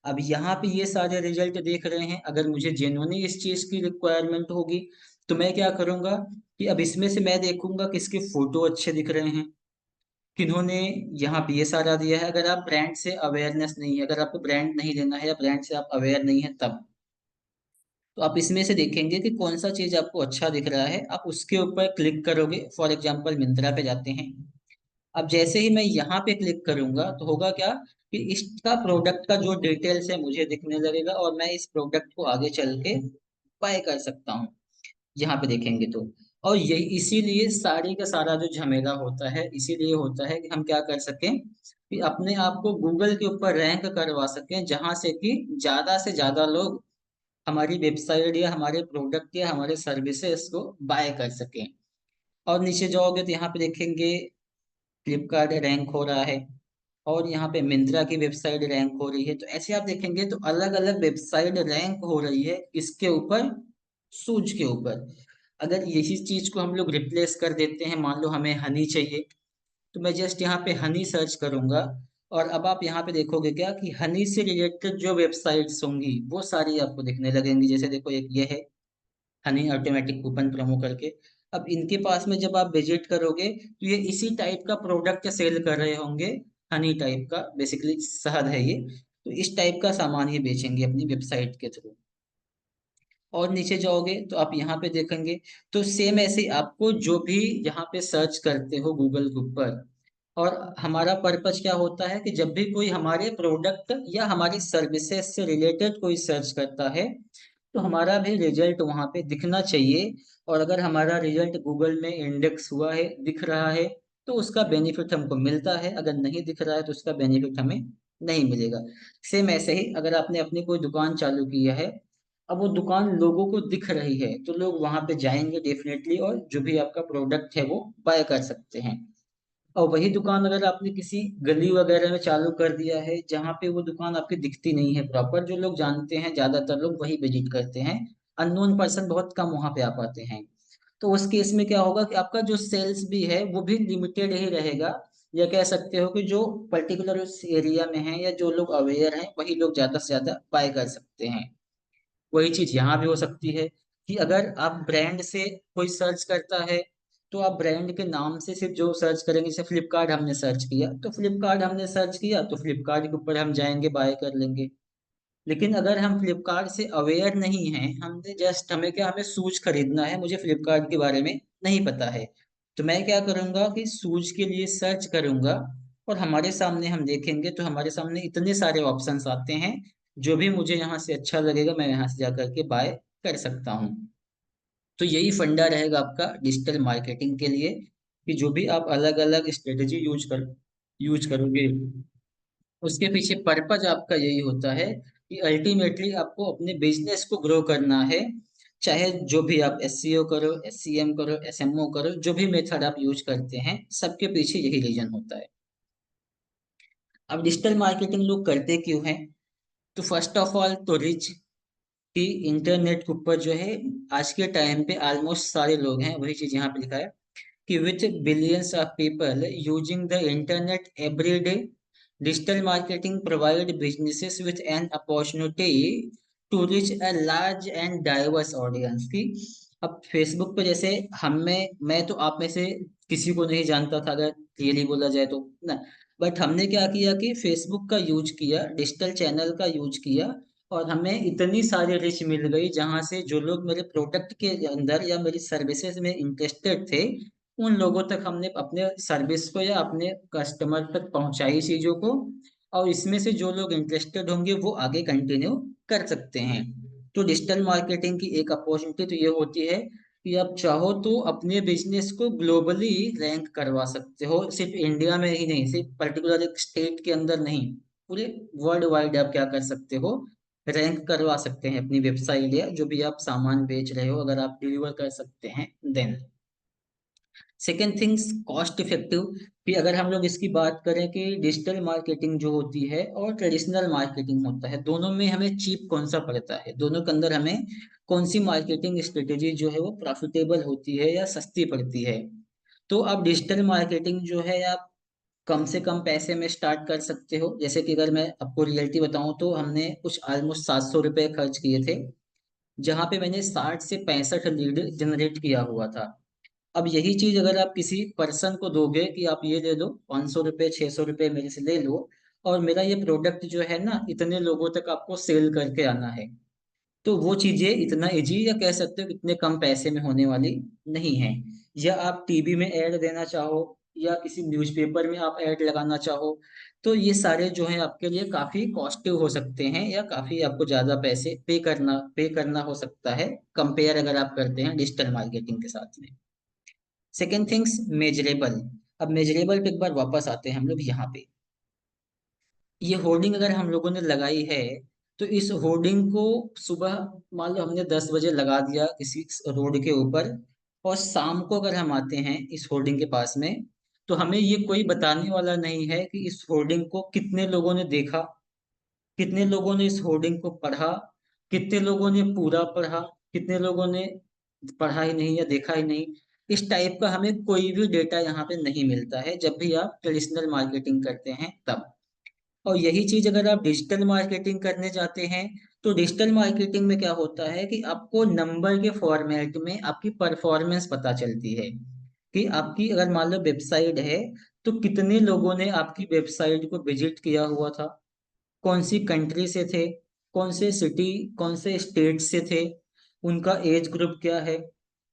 अब यहाँ पे ये सारे रिजल्ट देख रहे हैं, अगर मुझे जेन्युइनली इस चीज की रिक्वायरमेंट होगी तो मैं क्या करूंगा कि अब इसमें से मैं देखूंगा किसके फोटो अच्छे दिख रहे हैं, किन्होंने यहाँ पे ये सारा दिया है। अगर आप ब्रांड से अवेयरनेस नहीं है, अगर आपको ब्रांड नहीं लेना है या ब्रांड से आप अवेयर नहीं है तब, तो आप इसमें से देखेंगे कि कौन सा चीज आपको अच्छा दिख रहा है, आप उसके ऊपर क्लिक करोगे। फॉर एग्जांपल मिंत्रा पे जाते हैं। अब जैसे ही मैं यहाँ पे क्लिक करूंगा तो होगा क्या, कि इसका प्रोडक्ट का जो डिटेल्स है मुझे दिखने लगेगा और मैं इस प्रोडक्ट को आगे चल के बाय कर सकता हूँ, यहाँ पे देखेंगे तो। और यही इसीलिए सारी का सारा जो झमेला होता है इसीलिए होता है कि हम क्या कर सकें, कि अपने आप को गूगल के ऊपर रैंक करवा सकें, जहां से कि ज्यादा से ज्यादा लोग हमारी वेबसाइट या हमारे प्रोडक्ट या हमारे सर्विसेज को बाय कर सकें। और नीचे जाओगे तो यहाँ पे देखेंगे फ्लिपकार्ट रैंक हो रहा है, और यहाँ पे मिंत्रा की वेबसाइट रैंक हो रही है। तो ऐसे आप देखेंगे तो अलग अलग वेबसाइट रैंक हो रही है इसके ऊपर, सूज के ऊपर। अगर यही चीज को हम लोग रिप्लेस कर देते हैं, मान लो हमें हनी चाहिए, तो मैं जस्ट यहाँ पे हनी सर्च करूंगा, और अब आप यहाँ पे देखोगे क्या, कि हनी से रिलेटेड जो वेबसाइट्स होंगी वो सारी आपको दिखने लगेंगी। जैसे देखो एक ये है, हनी ऑटोमेटिक कूपन प्रोमो करके। अब इनके पास में जब आप विजिट करोगे तो ये इसी टाइप का प्रोडक्ट सेल कर रहे होंगे। हनी टाइप का, बेसिकली शहद है ये। तो इस टाइप का सामान ये बेचेंगे अपनी वेबसाइट के थ्रू। और नीचे जाओगे तो आप यहाँ पे देखेंगे, तो सेम ऐसे ही आपको जो भी यहाँ पे सर्च करते हो गूगल के ऊपर, और हमारा पर्पज क्या होता है कि जब भी कोई हमारे प्रोडक्ट या हमारी सर्विसेज से रिलेटेड कोई सर्च करता है तो हमारा भी रिजल्ट वहाँ पे दिखना चाहिए। और अगर हमारा रिजल्ट गूगल में इंडेक्स हुआ है, दिख रहा है, तो उसका बेनिफिट हमको मिलता है। अगर नहीं दिख रहा है तो उसका बेनिफिट हमें नहीं मिलेगा। सेम ऐसे ही अगर आपने अपनी कोई दुकान चालू किया है, अब वो दुकान लोगों को दिख रही है, तो लोग वहां पे जाएंगे डेफिनेटली, और जो भी आपका प्रोडक्ट है वो बाय कर सकते हैं। और वही दुकान अगर आपने किसी गली वगैरह में चालू कर दिया है जहाँ पे वो दुकान आपकी दिखती नहीं है प्रॉपर, जो लोग जानते हैं ज्यादातर लोग वही विजिट करते हैं, अननोन पर्सन बहुत कम वहां पे आ पाते हैं, तो उस केस में क्या होगा कि आपका जो सेल्स भी है वो भी लिमिटेड ही रहेगा। या कह सकते हो कि जो पर्टिकुलर उस एरिया में है या जो लोग अवेयर हैं वही लोग ज्यादा से ज्यादा बाय कर सकते हैं। वही चीज यहाँ भी हो सकती है कि अगर आप ब्रांड से कोई सर्च करता है, तो आप ब्रांड के नाम से सिर्फ जो सर्च करेंगे, जैसे फ्लिपकार्ट हमने सर्च किया तो फ्लिपकार्ट हमने सर्च किया तो फ्लिपकार्ट के ऊपर हम जाएंगे, बाय कर लेंगे। लेकिन अगर हम फ्लिपकार्ट से अवेयर नहीं हैं, हमने जस्ट हमें क्या, हमें शूज खरीदना है, मुझे फ्लिपकार्ट के बारे में नहीं पता है, तो मैं क्या करूंगा कि शूज के लिए सर्च करूंगा, और हमारे सामने हम देखेंगे तो हमारे सामने इतने सारे ऑप्शंस आते हैं, जो भी मुझे यहाँ से अच्छा लगेगा मैं यहाँ से जाकर के बाय कर सकता हूँ। तो यही फंडा रहेगा आपका डिजिटल मार्केटिंग के लिए, कि जो भी आप अलग अलग स्ट्रेटेजी यूज करोगे, उसके पीछे पर्पज आपका यही होता है कि अल्टीमेटली आपको अपने बिजनेस को ग्रो करना है। चाहे जो भी आप एसईओ करो, एससीएम करो, एसएमओ करो, जो भी मेथड आप यूज करते हैं, सबके पीछे यही रीजन होता है। अब डिजिटल मार्केटिंग लोग करते क्यों हैं? तो फर्स्ट ऑफ ऑल तो रिच, कि इंटरनेट के ऊपर जो है आज के टाइम पे ऑलमोस्ट सारे लोग हैं, वही चीज यहाँ पे लिखा है कि with billions of people using the internet every day, digital marketing provide businesses with an opportunity to reach a large and diverse audience. की अब फेसबुक पे जैसे मैं तो आप में से किसी को नहीं जानता था, अगर क्लियरली बोला जाए तो ना, बट हमने क्या किया कि फेसबुक का यूज किया, डिजिटल चैनल का यूज किया, और हमें इतनी सारी रीच मिल गई जहां से जो लोग मेरे प्रोडक्ट के अंदर या मेरी सर्विसेज में इंटरेस्टेड थे, उन लोगों तक हमने अपने सर्विस को या अपने कस्टमर तक पहुंचाई चीजों को। और इसमें से जो लोग इंटरेस्टेड होंगे वो आगे कंटिन्यू कर सकते हैं। तो डिजिटल मार्केटिंग की एक अपॉर्चुनिटी तो ये होती है कि आप चाहो तो अपने बिजनेस को ग्लोबली रैंक करवा सकते हो, सिर्फ इंडिया में ही नहीं, सिर्फ पर्टिकुलर एक स्टेट के अंदर नहीं, पूरे वर्ल्ड वाइड आप क्या कर सकते हो, रैंक करवा सकते हैं अपनी वेबसाइट या जो भी आप सामान बेच रहे हो, अगर आप डिलीवर कर सकते हैं then. Second things, cost effective. कि अगर हम लोग इसकी बात करें कि डिजिटल मार्केटिंग जो होती है और ट्रेडिशनल मार्केटिंग होता है, दोनों में हमें चीप कौन सा पड़ता है, दोनों के अंदर हमें कौन सी मार्केटिंग स्ट्रेटेजी जो है वो प्रॉफिटेबल होती है या सस्ती पड़ती है? तो अब डिजिटल मार्केटिंग जो है आप कम से कम पैसे में स्टार्ट कर सकते हो। जैसे कि अगर मैं आपको रियलिटी बताऊं तो हमने कुछ ऑलमोस्ट 700 रुपये खर्च किए थे, जहां पे मैंने 60 से 65 लीड जनरेट किया हुआ था। अब यही चीज अगर आप किसी पर्सन को दोगे कि आप ये ले लो, 500 रुपये 600 रुपये मेरे से ले लो, और मेरा ये प्रोडक्ट जो है ना इतने लोगों तक आपको सेल करके आना है, तो वो चीजें इतना इजी या कह सकते हो इतने कम पैसे में होने वाली नहीं है। या आप टीवी में ऐड देना चाहो या किसी न्यूज़पेपर में आप ऐड लगाना चाहो, तो ये सारे जो है आपके लिए काफी कॉस्टिव हो सकते हैं, या काफी आपको ज्यादा पैसे पे करना हो सकता है, कंपेयर अगर आप करते हैं डिजिटल मार्केटिंग के साथ में। Second things, measurable. अब मेजरेबल पे एक बार वापस आते हैं हम लोग यहाँ पे। ये होर्डिंग अगर हम लोगों ने लगाई है, तो इस होर्डिंग को सुबह मान लो हमने 10 बजे लगा दिया किसी रोड के ऊपर, और शाम को अगर हम आते हैं इस होर्डिंग के पास में, तो हमें ये कोई बताने वाला नहीं है कि इस होर्डिंग को कितने लोगों ने देखा, कितने लोगों ने इस होर्डिंग को पढ़ा, कितने लोगों ने पूरा पढ़ा, कितने लोगों ने पढ़ा ही नहीं या देखा ही नहीं। इस टाइप का हमें कोई भी डेटा यहाँ पे नहीं मिलता है जब भी आप ट्रेडिशनल मार्केटिंग करते हैं तब। और यही चीज अगर आप डिजिटल मार्केटिंग करने जाते हैं, तो डिजिटल मार्केटिंग में क्या होता है कि आपको नंबर के फॉर्मेट में आपकी परफॉर्मेंस पता चलती है कि आपकी अगर मान लो वेबसाइट है तो कितने लोगों ने आपकी वेबसाइट को विजिट किया हुआ था, कौन सी कंट्री से थे, कौन से सिटी, कौन से स्टेट से थे, उनका एज ग्रुप क्या है,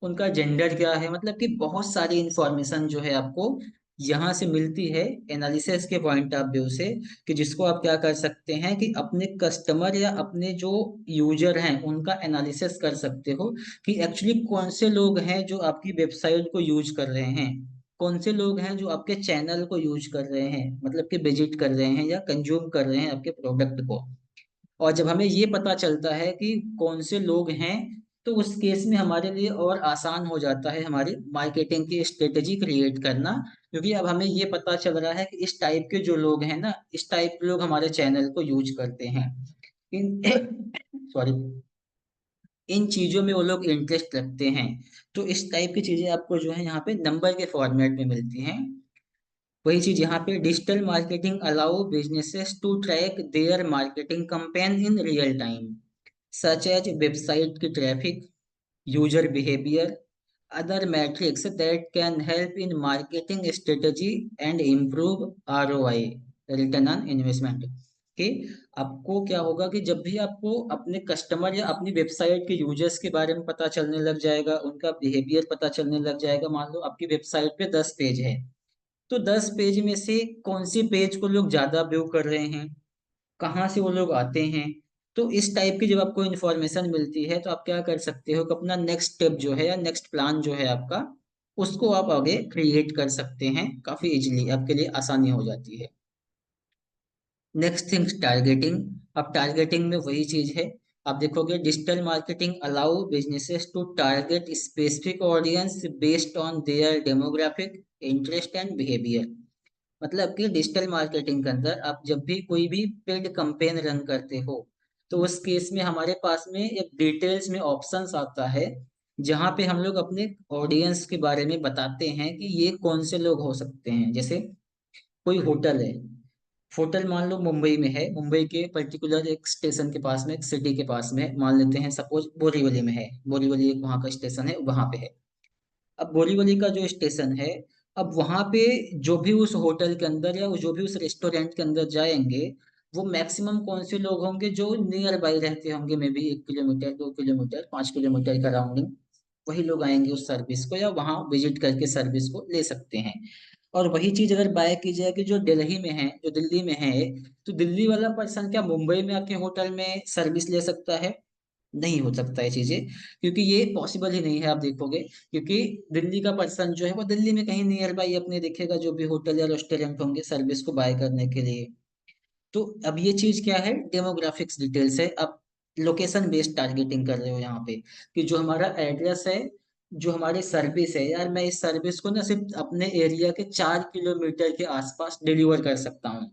उनका जेंडर क्या है, मतलब कि बहुत सारी इंफॉर्मेशन जो है आपको यहाँ से मिलती है एनालिसिस के पॉइंट ऑफ व्यू से, कि जिसको आप क्या कर सकते हैं कि अपने कस्टमर या अपने जो यूजर हैं उनका एनालिसिस कर सकते हो कि एक्चुअली कौन से लोग हैं जो आपकी वेबसाइट को यूज कर रहे हैं, कौन से लोग हैं जो आपके चैनल को यूज कर रहे हैं, मतलब कि विजिट कर रहे हैं या कंज्यूम कर रहे हैं आपके प्रोडक्ट को। और जब हमें ये पता चलता है कि कौन से लोग हैं, तो उस केस में हमारे लिए और आसान हो जाता है हमारी मार्केटिंग की स्ट्रेटेजी क्रिएट करना, क्योंकि अब हमें ये पता चल रहा है कि इस टाइप के जो लोग हैं ना, इस टाइप के लोग हमारे चैनल को यूज करते हैं, इन सॉरी, इन चीजों में वो लोग इंटरेस्ट रखते हैं। तो इस टाइप की चीजें आपको जो है यहाँ पे नंबर के फॉर्मेट में मिलती हैं। वही चीज यहाँ पे digital marketing allow businesses to track their marketing campaign in real time, such as website की traffic, user behaviour, other metrics that can help in marketing strategy and improve ROI, return on investment। कि आपको क्या होगा कि जब भी आपको अपने कस्टमर या अपनी वेबसाइट के यूजर्स के बारे में पता चलने लग जाएगा, उनका बिहेवियर पता चलने लग जाएगा, मान लो आपकी वेबसाइट पे 10 पेज है, तो 10 पेज में से कौन सी पेज को लोग ज्यादा व्यू कर रहे हैं, कहाँ से वो लोग आते हैं, तो इस टाइप की जब आपको इन्फॉर्मेशन मिलती है तो आप क्या कर सकते हो कि अपना नेक्स्ट स्टेप जो है या नेक्स्ट प्लान जो है आपका, उसको आप आगे क्रिएट कर सकते हैं, काफी इजीली आपके लिए आसानी हो जाती है। Next thing targeting. अब टारगेटिंग में वही चीज है, आप देखोगे digital marketing allow businesses to target specific audience based on their demographic interest and behaviour. मतलब कि डिजिटल मार्केटिंग के अंदर आप जब भी कोई भी पेड कैंपेन रन करते हो, तो उस केस में हमारे पास में एक डिटेल्स में ऑप्शंस आता है, जहाँ पे हम लोग अपने ऑडियंस के बारे में बताते हैं कि ये कौन से लोग हो सकते हैं। जैसे कोई होटल है, होटल मान लो मुंबई में है, मुंबई के पर्टिकुलर एक स्टेशन के पास में, एक सिटी के पास में, मान लेते हैं सपोज बोरीवली में है, बोरीवली एक वहाँ का स्टेशन है, वहाँ पे है। अब बोरीवली का जो स्टेशन है, अब वहां पे जो भी उस होटल के अंदर या जो भी उस रेस्टोरेंट के अंदर जाएंगे, वो मैक्सिमम कौन से लोग होंगे जो नियर बाई रहते होंगे, may be 1 kilometre, 2 kilometre, 5 kilometre का राउंडिंग, वही लोग आएंगे उस सर्विस को या वहां विजिट करके सर्विस को ले सकते हैं। और वही चीज अगर बाय की जाए कि जो दिल्ली में है, जो दिल्ली में है, तो दिल्ली वाला पर्सन क्या मुंबई में आके होटल में सर्विस ले सकता है? नहीं हो सकता है चीजें, क्योंकि ये पॉसिबल ही नहीं है, आप देखोगे, क्योंकि दिल्ली का पर्सन जो है वो दिल्ली में कहीं नियर बाई अपने दिखेगा जो भी होटल या रेस्टोरेंट होंगे सर्विस को बाय करने के लिए। तो अब ये चीज क्या है, डेमोग्राफिक्स डिटेल्स है। अब लोकेशन बेस्ड टारगेटिंग कर रहे हो यहाँ पे, कि जो हमारा एड्रेस है, जो हमारी सर्विस है, यार मैं इस सर्विस को ना सिर्फ अपने एरिया के 4 किलोमीटर के आसपास डिलीवर कर सकता हूँ।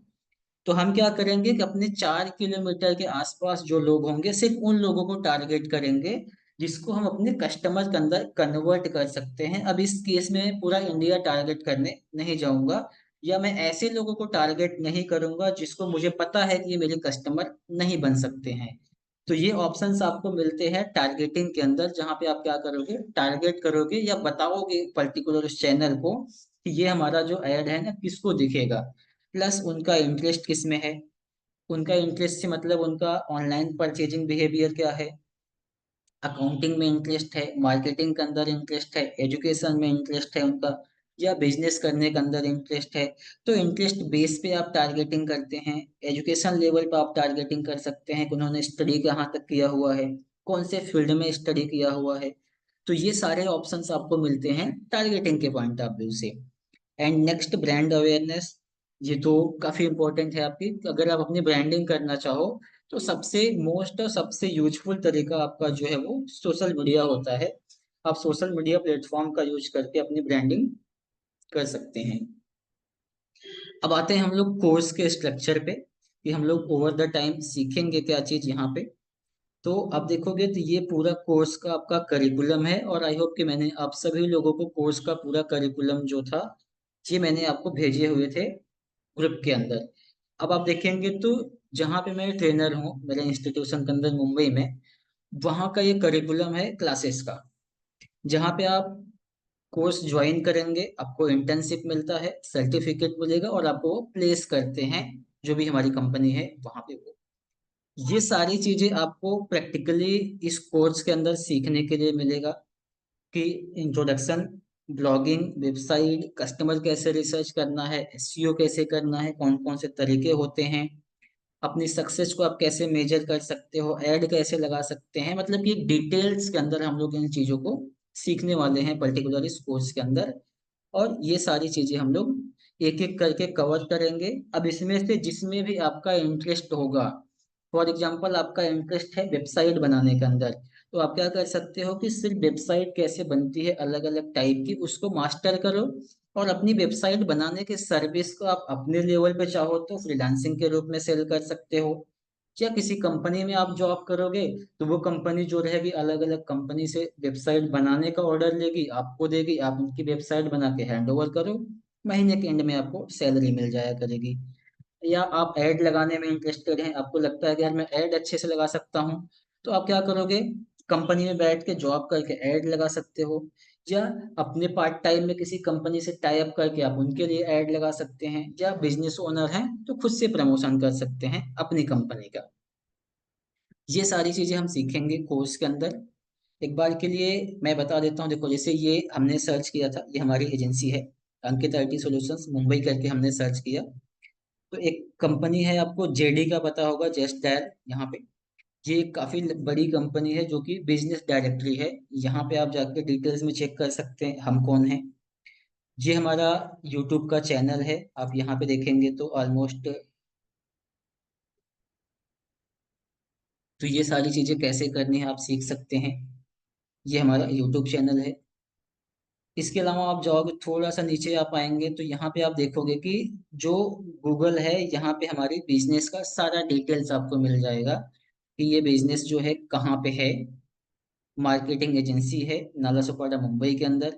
तो हम क्या करेंगे कि अपने 4 किलोमीटर के आसपास जो लोग होंगे सिर्फ उन लोगों को टारगेट करेंगे जिसको हम अपने कस्टमर के अंदर कन्वर्ट कर सकते हैं। अब इस केस में पूरा इंडिया टारगेट करने नहीं जाऊंगा, या मैं ऐसे लोगों को टारगेट नहीं करूंगा जिसको मुझे पता है कि ये मेरे कस्टमर नहीं बन सकते हैं। तो ये ऑप्शंस आपको मिलते हैं टारगेटिंग के अंदर, जहां पे आप क्या करोगे, टारगेट करोगे या बताओगे पर्टिकुलर उस चैनल को कि ये हमारा जो ऐड है ना किसको दिखेगा, प्लस उनका इंटरेस्ट किस में है, उनका इंटरेस्ट से मतलब उनका ऑनलाइन परचेजिंग बिहेवियर क्या है, अकाउंटिंग में इंटरेस्ट है, मार्केटिंग के अंदर इंटरेस्ट है, एजुकेशन में इंटरेस्ट है उनका, या बिजनेस करने के अंदर इंटरेस्ट है। तो इंटरेस्ट बेस पे आप टारगेटिंग करते हैं, एजुकेशन लेवल पे आप टारगेटिंग कर सकते हैं कि उन्होंने स्टडी कहाँ तक किया हुआ है, कौन से फील्ड में स्टडी किया हुआ है। तो ये सारे ऑप्शंस आपको मिलते हैं टारगेटिंग के पॉइंट ऑफ व्यू से। एंड नेक्स्ट ब्रांड अवेयरनेस, ये तो काफी इंपॉर्टेंट है आपकी, अगर आप अपनी ब्रांडिंग करना चाहो तो सबसे मोस्ट और सबसे यूजफुल तरीका आपका जो है वो सोशल मीडिया होता है। आप सोशल मीडिया प्लेटफॉर्म का यूज करके अपनी ब्रांडिंग कर सकते हैं। अब आते हैं हम लोग कोर्स के स्ट्रक्चर पे, कि हम लोग ओवर द टाइम सीखेंगे क्या चीज यहाँ पे। तो आप देखोगे तो ये पूरा कोर्स का आपका करिकुलम है, और आई होप कि मैंने आप सभी लोगों को कोर्स का पूरा करिकुलम जो था ये मैंने आपको भेजे हुए थे ग्रुप के अंदर। अब आप देखेंगे तो जहाँ पे मैं ट्रेनर हूँ मेरे इंस्टीट्यूशन के अंदर मुंबई में, वहाँ का ये करिकुलम है क्लासेस का, जहाँ पे आप कोर्स ज्वाइन करेंगे, आपको इंटर्नशिप मिलता है, सर्टिफिकेट मिलेगा और आपको वो प्लेस करते हैं जो भी हमारी कंपनी है वहाँ पे। वो ये सारी चीजें आपको प्रैक्टिकली इस कोर्स के अंदर सीखने के लिए मिलेगा कि इंट्रोडक्शन, ब्लॉगिंग, वेबसाइट, कस्टमर कैसे रिसर्च करना है, एसईओ कैसे करना है, कौन कौन से तरीके होते हैं, अपनी सक्सेस को आप कैसे मेजर कर सकते हो, ऐड कैसे लगा सकते हैं, मतलब कि डिटेल्स के अंदर हम लोग इन चीजों को सीखने वाले हैं पर्टिकुलर इस कोर्स के अंदर। और ये सारी चीजें हम लोग एक एक करके कवर करेंगे। अब इसमें से जिसमें भी आपका इंटरेस्ट होगा, फॉर एग्जांपल आपका इंटरेस्ट है वेबसाइट बनाने के अंदर, तो आप क्या कर सकते हो कि सिर्फ वेबसाइट कैसे बनती है अलग अलग टाइप की उसको मास्टर करो, और अपनी वेबसाइट बनाने के सर्विस को आप अपने लेवल पे चाहो तो फ्रीलांसिंग के रूप में सेल कर सकते हो, या किसी कंपनी में आप जॉब करोगे तो वो कंपनी जो रहेगी अलग अलग कंपनी से वेबसाइट बनाने का ऑर्डर लेगी, आपको देगी, आप उनकी वेबसाइट बना के हैंड ओवर करो, महीने के एंड में आपको सैलरी मिल जाया करेगी। या आप ऐड लगाने में इंटरेस्टेड हैं, आपको लगता है कि यार मैं ऐड अच्छे से लगा सकता हूँ, तो आप क्या करोगे, कंपनी में बैठ के जॉब करके ऐड लगा सकते हो, या अपने पार्ट टाइम में किसी कंपनी से टाई अप करके आप उनके लिए ऐड लगा सकते हैं, या बिजनेस ओनर हैं तो खुद से प्रमोशन कर सकते हैं अपनी कंपनी का। ये सारी चीजें हम सीखेंगे कोर्स के अंदर। एक बार के लिए मैं बता देता हूँ, देखो जैसे ये हमने सर्च किया था, ये हमारी एजेंसी है अंकित आईटी सॉल्यूशंस मुंबई करके हमने सर्च किया, तो एक कंपनी है, आपको जेडी का पता होगा, जस्ट डायल, यहाँ पे ये काफी बड़ी कंपनी है जो कि बिजनेस डायरेक्टरी है। यहाँ पे आप जाके डिटेल्स में चेक कर सकते हैं हम कौन है। ये हमारा यूट्यूब का चैनल है, आप यहाँ पे देखेंगे तो ऑलमोस्ट, तो ये सारी चीजें कैसे करनी है आप सीख सकते हैं। ये हमारा यूट्यूब चैनल है। इसके अलावा आप जाओगे थोड़ा सा नीचे आप आएंगे तो यहाँ पे आप देखोगे कि जो गूगल है, यहाँ पे हमारी बिजनेस का सारा डिटेल्स आपको मिल जाएगा कि ये बिजनेस जो है कहाँ पे है। मार्केटिंग एजेंसी है नालासोपारा मुंबई के अंदर।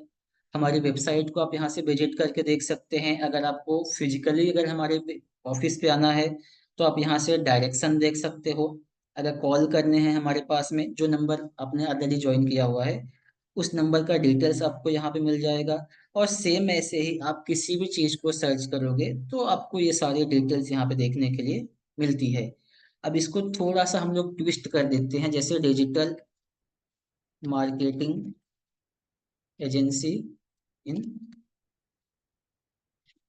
हमारी वेबसाइट को आप यहाँ से विजिट करके देख सकते हैं। अगर आपको फिजिकली अगर हमारे ऑफिस पे आना है तो आप यहाँ से डायरेक्शन देख सकते हो। अगर कॉल करने हैं हमारे पास में, जो नंबर आपने ऑलरेडी ज्वाइन किया हुआ है उस नंबर का डिटेल्स आपको यहाँ पे मिल जाएगा। और सेम ऐसे ही आप किसी भी चीज़ को सर्च करोगे तो आपको ये सारी डिटेल्स यहाँ पे देखने के लिए मिलती है। अब इसको थोड़ा सा हम लोग ट्विस्ट कर देते हैं, जैसे डिजिटल मार्केटिंग एजेंसी इन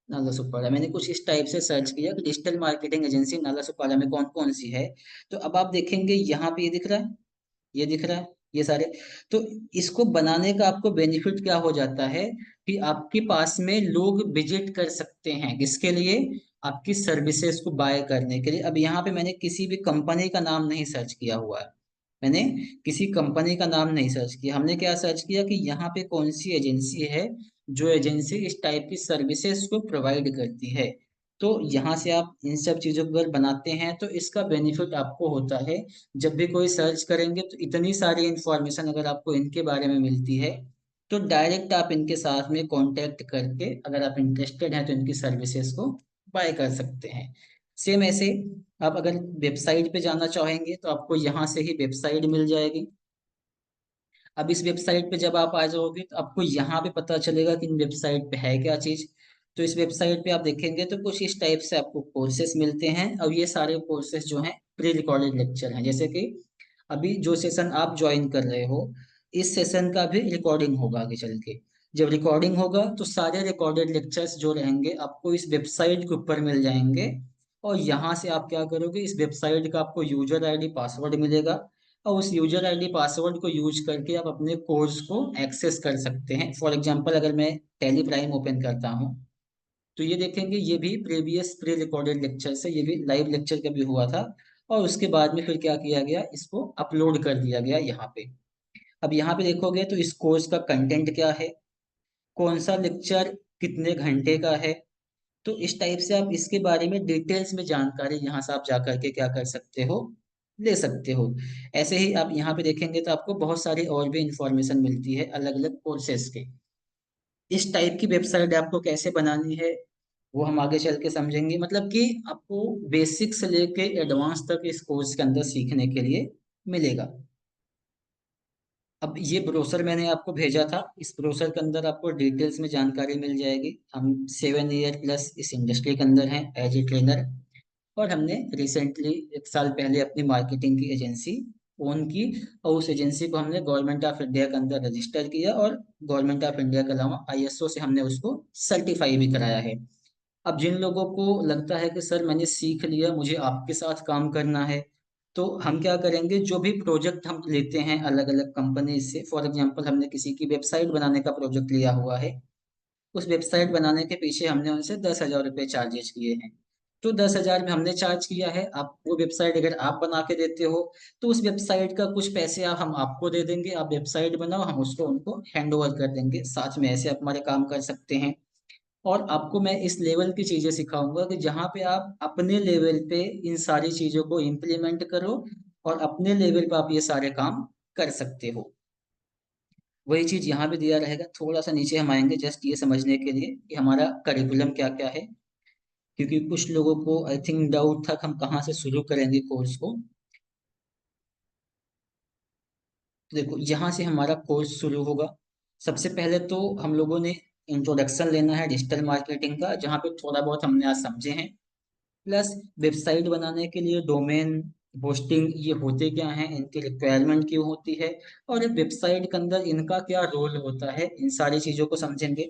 नाला सुपारा, मैंने कुछ इस टाइप से सर्च किया कि डिजिटल मार्केटिंग एजेंसी नाला सुपारा में कौन कौन सी है। तो अब आप देखेंगे यहाँ पे ये दिख रहा है, ये दिख रहा है, ये सारे। तो इसको बनाने का आपको बेनिफिट क्या हो जाता है कि आपके पास में लोग विजिट कर सकते हैं, किसके लिए, आपकी सर्विसेज को बाय करने के लिए। अब यहाँ पे मैंने किसी भी कंपनी का नाम नहीं सर्च किया हुआ है, मैंने किसी कंपनी का नाम नहीं सर्च किया, हमने क्या सर्च किया कि यहाँ पे कौन सी एजेंसी है जो एजेंसी इस टाइप की सर्विसेज को प्रोवाइड करती है। तो यहाँ से आप इन सब चीजों को अगर बनाते हैं तो इसका बेनिफिट आपको होता है, जब भी कोई सर्च करेंगे तो इतनी सारी इंफॉर्मेशन अगर आपको इनके बारे में मिलती है तो डायरेक्ट आप इनके साथ में कांटेक्ट करके अगर आप इंटरेस्टेड हैं तो इनकी सर्विसेज को बाय कर सकते हैं। सेम ऐसे आप अगर वेबसाइट पे जाना चाहेंगे तो आपको यहाँ से ही वेबसाइट मिल जाएगी। अब इस वेबसाइट पे जब आप आ जाओगे तो आपको यहाँ पे पता चलेगा कि इन वेबसाइट पे है क्या चीज़। तो इस वेबसाइट पे आप देखेंगे तो कुछ इस टाइप से आपको कोर्सेज मिलते हैं, और ये सारे कोर्सेज जो हैं प्री रिकॉर्डेड लेक्चर हैं। जैसे कि अभी जो सेशन आप ज्वाइन कर रहे हो, इस सेशन का भी रिकॉर्डिंग होगा आगे चल के। जब रिकॉर्डिंग होगा तो सारे रिकॉर्डेड लेक्चर्स जो रहेंगे आपको इस वेबसाइट के ऊपर मिल जाएंगे, और यहाँ से आप क्या करोगे, इस वेबसाइट का आपको यूजर आईडी पासवर्ड मिलेगा, और उस यूजर आईडी पासवर्ड को यूज करके आप अपने कोर्स को एक्सेस कर सकते हैं। फॉर एग्जांपल अगर मैं टैली प्राइम ओपन करता हूँ तो ये देखेंगे ये भी प्रीवियस प्री रिकॉर्डेड लेक्चर से, ये भी लाइव लेक्चर कभी हुआ था, और उसके बाद में फिर क्या किया गया, इसको अपलोड कर दिया गया यहाँ पे। अब यहाँ पे देखोगे तो इस कोर्स का कंटेंट क्या है, कौन सा लेक्चर कितने घंटे का है, तो इस टाइप से आप इसके बारे में डिटेल्स में जानकारी यहाँ से आप जा करके क्या कर सकते हो, ले सकते हो। ऐसे ही आप यहाँ पे देखेंगे तो आपको बहुत सारी और भी इंफॉर्मेशन मिलती है अलग अलग कोर्सेज के। इस टाइप की वेबसाइट आपको कैसे बनानी है, वो हम आगे चल के समझेंगे। मतलब कि आपको बेसिक से लेके एडवांस तक इस कोर्स के अंदर सीखने के लिए मिलेगा। अब ये ब्रोशर मैंने आपको भेजा था, इस ब्रोशर के अंदर आपको डिटेल्स में जानकारी मिल जाएगी। हम 7 ईयर प्लस इस इंडस्ट्री के अंदर हैं एज ए ट्रेनर, और हमने रिसेंटली 1 साल पहले अपनी मार्केटिंग की एजेंसी ओन की, और उस एजेंसी को हमने गवर्नमेंट ऑफ इंडिया के अंदर रजिस्टर किया, और गवर्नमेंट ऑफ इंडिया के अलावा आईएसओ से हमने उसको सर्टिफाई भी कराया है। अब जिन लोगों को लगता है कि सर मैंने सीख लिया, मुझे आपके साथ काम करना है, तो हम क्या करेंगे, जो भी प्रोजेक्ट हम लेते हैं अलग अलग कंपनी से, फॉर एग्जांपल हमने किसी की वेबसाइट बनाने का प्रोजेक्ट लिया हुआ है, उस वेबसाइट बनाने के पीछे हमने उनसे 10,000 रुपये चार्जेस किए हैं। तो 10,000 में हमने चार्ज किया है, आप वो वेबसाइट अगर आप बना के देते हो, तो उस वेबसाइट का कुछ पैसे हम आपको दे देंगे, आप वेबसाइट बनाओ, हम उसको उनको हैंड ओवर कर देंगे, साथ में ऐसे आप हमारे काम कर सकते हैं। और आपको मैं इस लेवल की चीजें सिखाऊंगा कि जहाँ पे आप अपने लेवल पे इन सारी चीजों को इम्प्लीमेंट करो, और अपने लेवल पे आप ये सारे काम कर सकते हो। वही चीज यहाँ भी दिया रहेगा। थोड़ा सा नीचे हम आएंगे जस्ट ये समझने के लिए कि हमारा करिकुलम क्या क्या है, क्योंकि कुछ लोगों को आई थिंक डाउट था कि हम कहाँ से शुरू करेंगे कोर्स को। तो देखो, यहाँ से हमारा कोर्स शुरू होगा। सबसे पहले तो हम लोगों ने इंट्रोडक्शन लेना है डिजिटल मार्केटिंग का, जहाँ पे थोड़ा बहुत हमने आज समझे हैं। प्लस वेबसाइट बनाने के लिए डोमेन होस्टिंग ये होते क्या हैं, इनकी रिक्वायरमेंट क्यों होती है, और एक वेबसाइट के अंदर इनका क्या रोल होता है, इन सारी चीज़ों को समझेंगे।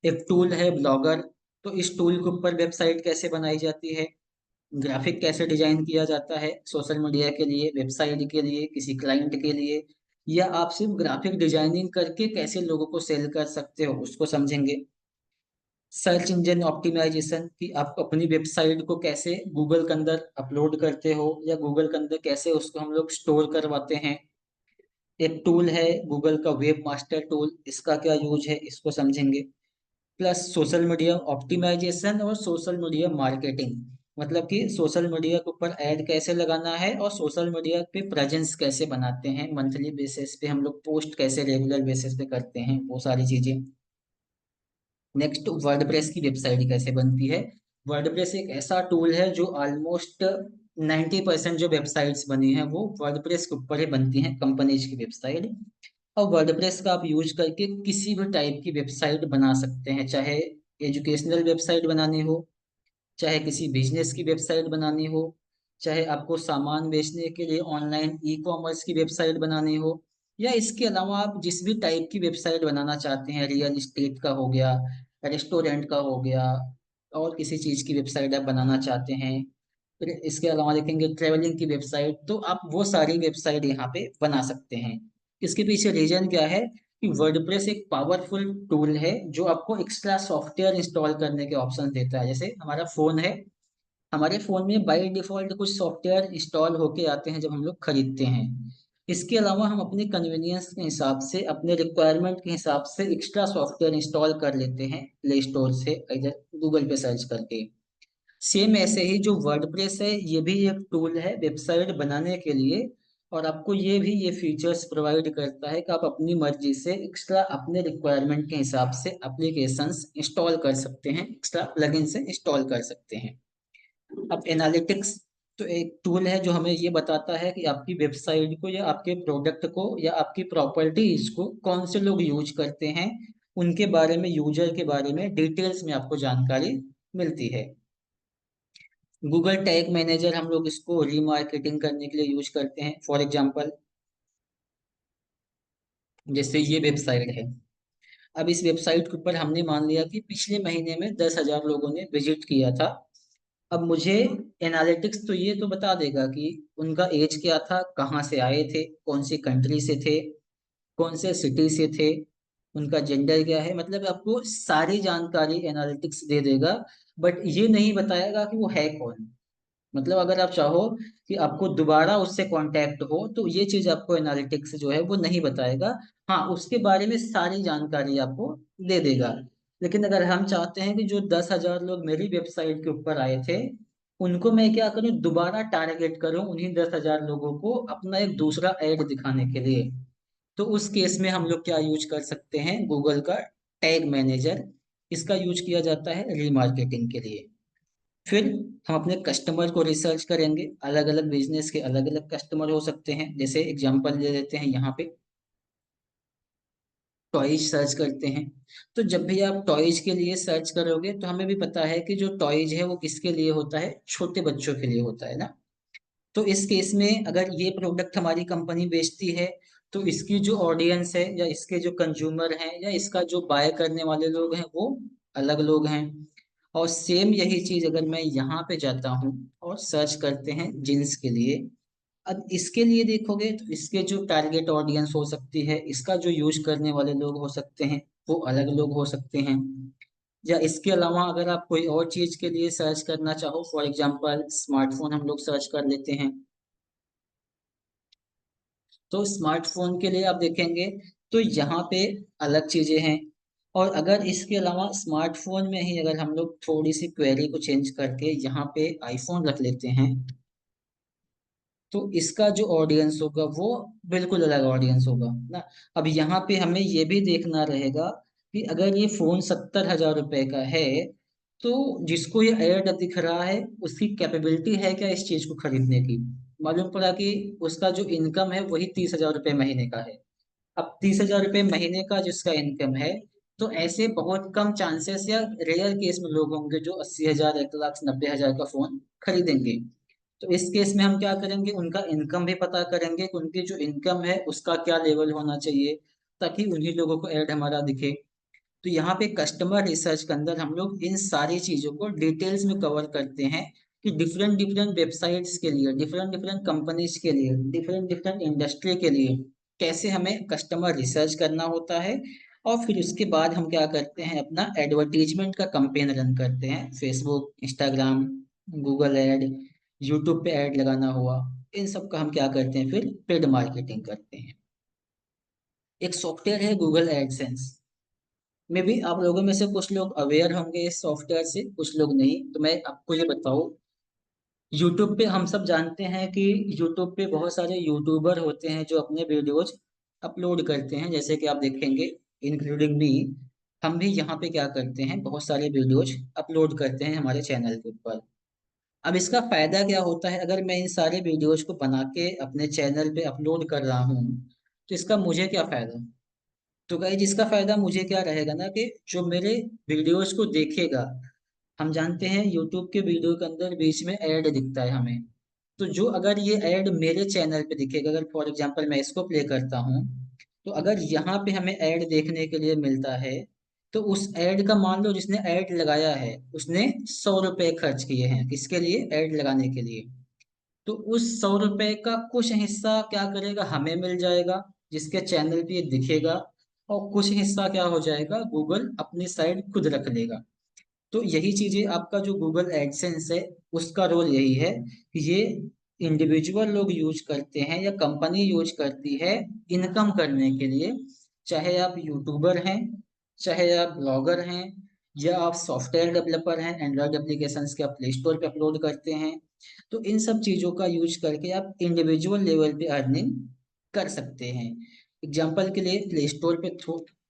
एक टूल है ब्लॉगर, तो इस टूल के ऊपर वेबसाइट कैसे बनाई जाती है, ग्राफिक कैसे डिजाइन किया जाता है सोशल मीडिया के लिए, वेबसाइट के लिए, किसी क्लाइंट के लिए, या आप सिर्फ ग्राफिक डिजाइनिंग करके कैसे लोगों को सेल कर सकते हो उसको समझेंगे। सर्च इंजन ऑप्टिमाइजेशन, कि आप अपनी वेबसाइट को कैसे गूगल के अंदर अपलोड करते हो, या गूगल के अंदर कैसे उसको हम लोग स्टोर करवाते हैं। एक टूल है गूगल का वेब मास्टर टूल, इसका क्या यूज है इसको समझेंगे। प्लस सोशल मीडिया ऑप्टिमाइजेशन और सोशल मीडिया मार्केटिंग, मतलब कि सोशल मीडिया के ऊपर ऐड कैसे लगाना है, और सोशल मीडिया पे प्रेजेंस कैसे बनाते हैं, मंथली बेसिस पे हम लोग पोस्ट कैसे रेगुलर बेसिस पे करते हैं, वो सारी चीजें। नेक्स्ट, वर्डप्रेस की वेबसाइट कैसे बनती है। वर्डप्रेस एक ऐसा टूल है जो ऑलमोस्ट 90% जो वेबसाइट्स बनी हैं वो वर्डप्रेस के ऊपर ही बनती हैं, कंपनीज की वेबसाइट। और वर्डप्रेस का आप यूज करके किसी भी टाइप की वेबसाइट बना सकते हैं, चाहे एजुकेशनल वेबसाइट बनानी हो, चाहे किसी बिजनेस की वेबसाइट बनानी हो, चाहे आपको सामान बेचने के लिए ऑनलाइन ई कॉमर्स की वेबसाइट बनानी हो, या इसके अलावा आप जिस भी टाइप की वेबसाइट बनाना चाहते हैं, रियल इस्टेट का हो गया, रेस्टोरेंट का हो गया, और किसी चीज़ की वेबसाइट आप बनाना चाहते हैं, फिर इसके अलावा देखेंगे ट्रेवलिंग की वेबसाइट, तो आप वो सारी वेबसाइट यहाँ पे बना सकते हैं। इसके पीछे रीजन क्या है कि वर्डप्रेस एक पावरफुल टूल है जो आपको एक्स्ट्रा सॉफ्टवेयर इंस्टॉल करने के ऑप्शन देता है। जैसे हमारा फोन है, हमारे फोन में बाय डिफॉल्ट कुछ सॉफ्टवेयर इंस्टॉल होके आते हैं जब हम लोग खरीदते हैं। इसके अलावा हम अपने कन्वीनियंस के हिसाब से, अपने रिक्वायरमेंट के हिसाब से एक्स्ट्रा सॉफ्टवेयर इंस्टॉल कर लेते हैं प्ले स्टोर से, इधर गूगल पे सर्च करके। सेम ऐसे ही जो वर्डप्रेस है, ये भी एक टूल है वेबसाइट बनाने के लिए, और आपको ये भी ये फीचर्स प्रोवाइड करता है कि आप अपनी मर्जी से एक्स्ट्रा अपने रिक्वायरमेंट के हिसाब से एप्लीकेशंस इंस्टॉल कर सकते हैं, एक्स्ट्रा प्लगइन से इंस्टॉल कर सकते हैं। अब एनालिटिक्स तो एक टूल है जो हमें ये बताता है कि आपकी वेबसाइट को, या आपके प्रोडक्ट को, या आपकी प्रॉपर्टीज को कौन से लोग यूज करते हैं, उनके बारे में, यूजर के बारे में डिटेल्स में आपको जानकारी मिलती है। गूगल टैग मैनेजर हम लोग इसको रीमार्केटिंग करने के लिए यूज करते हैं। फॉर एग्जांपल, जैसे ये वेबसाइट है, अब इस वेबसाइट के ऊपर हमने मान लिया कि पिछले महीने में 10,000 लोगों ने विजिट किया था। अब मुझे एनालिटिक्स तो ये तो बता देगा कि उनका एज क्या था, कहाँ से आए थे, कौन सी कंट्री से थे, कौन से सिटी से थे, उनका जेंडर क्या है, मतलब आपको सारी जानकारी एनालिटिक्स दे देगा। बट ये नहीं बताएगा कि वो है कौन। मतलब अगर आप चाहो कि आपको दोबारा उससे कांटेक्ट हो, तो ये चीज आपको एनालिटिक्स जो है वो नहीं बताएगा। हाँ, उसके बारे में सारी जानकारी आपको दे देगा। लेकिन अगर हम चाहते हैं कि जो 10,000 लोग मेरी वेबसाइट के ऊपर आए थे, उनको मैं क्या करूं, दोबारा टारगेट करूं उन्हीं 10,000 लोगों को अपना एक दूसरा ऐड दिखाने के लिए, तो उस केस में हम लोग क्या यूज कर सकते हैं, गूगल का टैग मैनेजर। इसका यूज किया जाता है रीमार्केटिंग के लिए। फिर हम अपने कस्टमर को रिसर्च करेंगे, अलग अलग बिजनेस के अलग अलग कस्टमर हो सकते हैं। जैसे एग्जांपल ले लेते हैं यहाँ पे, टॉयज सर्च करते हैं। तो जब भी आप टॉयज के लिए सर्च करोगे तो हमें भी पता है कि जो टॉयज है वो किसके लिए होता है, छोटे बच्चों के लिए होता है ना। तो इस केस में अगर ये प्रोडक्ट हमारी कंपनी बेचती है, तो इसकी जो ऑडियंस है या इसके जो कंज्यूमर हैं या इसका जो बाय करने वाले लोग हैं वो अलग लोग हैं। और सेम यही चीज अगर मैं यहाँ पे जाता हूँ और सर्च करते हैं जींस के लिए, अब इसके लिए देखोगे तो इसके जो टारगेट ऑडियंस हो सकती है, इसका जो यूज करने वाले लोग हो सकते हैं वो अलग लोग हो सकते हैं। या इसके अलावा अगर आप कोई और चीज के लिए सर्च करना चाहो, फॉर एग्जांपल स्मार्टफोन हम लोग सर्च कर लेते हैं, तो स्मार्टफोन के लिए आप देखेंगे तो यहाँ पे अलग चीजें हैं। और अगर इसके अलावा स्मार्टफोन में ही अगर हम लोग थोड़ी सी क्वेरी को चेंज करके यहाँ पे आईफोन रख लेते हैं, तो इसका जो ऑडियंस होगा वो बिल्कुल अलग ऑडियंस होगा ना। अब यहाँ पे हमें ये भी देखना रहेगा कि अगर ये फोन 70,000 रुपए का है, तो जिसको ये ऐड दिख रहा है उसकी कैपेबिलिटी है क्या इस चीज को खरीदने की। मालूम पड़ा कि उसका जो इनकम है वही 30,000 रुपये महीने का है। अब 30,000 रुपये महीने का जिसका इनकम है, तो ऐसे बहुत कम चांसेस या रेयर केस में लोग होंगे जो 80,000, 1,00,000, 90,000 का फोन खरीदेंगे। तो इस केस में हम क्या करेंगे, उनका इनकम भी पता करेंगे कि उनकी जो इनकम है उसका क्या लेवल होना चाहिए, ताकि उन्हीं लोगों को ऐड हमारा दिखे। तो यहाँ पे कस्टमर रिसर्च के अंदर हम लोग इन सारी चीजों को डिटेल्स में कवर करते हैं कि डिफरेंट डिफरेंट वेबसाइट्स के लिए, डिफरेंट डिफरेंट कंपनीज के लिए, डिफरेंट डिफरेंट इंडस्ट्री के लिए कैसे हमें कस्टमर रिसर्च करना होता है। और फिर उसके बाद हम क्या करते हैं, अपना एडवर्टीजमेंट का कैंपेन रन करते हैं, Facebook, Instagram, Google add, YouTube पे ऐड लगाना हुआ, इन सब का हम क्या करते हैं, फिर पेड मार्केटिंग करते हैं। एक सॉफ्टवेयर है गूगल एडसेंस, मे भी आप लोगों में से कुछ लोग अवेयर होंगे इस सॉफ्टवेयर से, कुछ लोग नहीं। तो मैं आपको ये बताऊं, यूट्यूब पे हम सब जानते हैं कि यूट्यूब पे बहुत सारे यूट्यूबर होते हैं जो अपने वीडियोज अपलोड करते हैं, जैसे कि आप देखेंगे इंक्लूडिंग मी। हम भी यहाँ पे क्या करते हैं, बहुत सारे वीडियोज अपलोड करते हैं हमारे चैनल के ऊपर। अब इसका फायदा क्या होता है, अगर मैं इन सारे वीडियोज को बना के अपने चैनल पे अपलोड कर रहा हूँ, तो इसका मुझे क्या फायदा। तो गाइस इसका फायदा मुझे क्या रहेगा ना, कि जो मेरे वीडियोस को देखेगा, हम जानते हैं यूट्यूब के वीडियो के अंदर बीच में ऐड दिखता है हमें। तो जो अगर ये ऐड मेरे चैनल पे दिखेगा, अगर फॉर एग्जांपल मैं इसको प्ले करता हूँ, तो अगर यहाँ पे हमें ऐड देखने के लिए मिलता है, तो उस ऐड का मान लो जिसने ऐड लगाया है उसने 100 रुपए खर्च किए हैं, किसके लिए, ऐड लगाने के लिए। तो उस 100 रुपए का कुछ हिस्सा क्या करेगा, हमें मिल जाएगा जिसके चैनल पे ये दिखेगा। और कुछ हिस्सा क्या हो जाएगा, गूगल अपनी साइड खुद रख लेगा। तो यही चीजें आपका जो गूगल एडसेंस है उसका रोल यही है कि ये इंडिविजुअल लोग यूज करते हैं या कंपनी यूज करती है इनकम करने के लिए। चाहे आप यूट्यूबर हैं, चाहे आप ब्लॉगर हैं, या आप सॉफ्टवेयर डेवलपर हैं, एंड्रॉयड एप्लीकेशंस के आप प्ले स्टोर पे अपलोड करते हैं, तो इन सब चीजों का यूज करके आप इंडिविजुअल लेवल पे अर्निंग कर सकते हैं। एग्जाम्पल के लिए प्ले स्टोर पे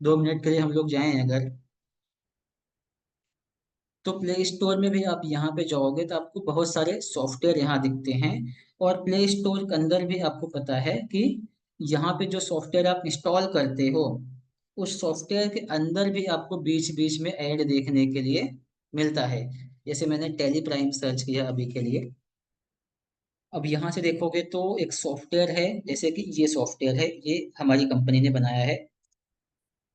2 मिनट के लिए हम लोग जाएं अगर, तो प्ले स्टोर में भी आप यहाँ पे जाओगे तो आपको बहुत सारे सॉफ्टवेयर यहाँ दिखते हैं। और प्ले स्टोर के अंदर भी आपको पता है कि यहाँ पे जो सॉफ्टवेयर आप इंस्टॉल करते हो, उस सॉफ्टवेयर के अंदर भी आपको बीच बीच में ऐड देखने के लिए मिलता है। जैसे मैंने टेली प्राइम सर्च किया अभी के लिए, अब यहाँ से देखोगे तो एक सॉफ्टवेयर है, जैसे कि ये सॉफ्टवेयर है, ये हमारी कंपनी ने बनाया है,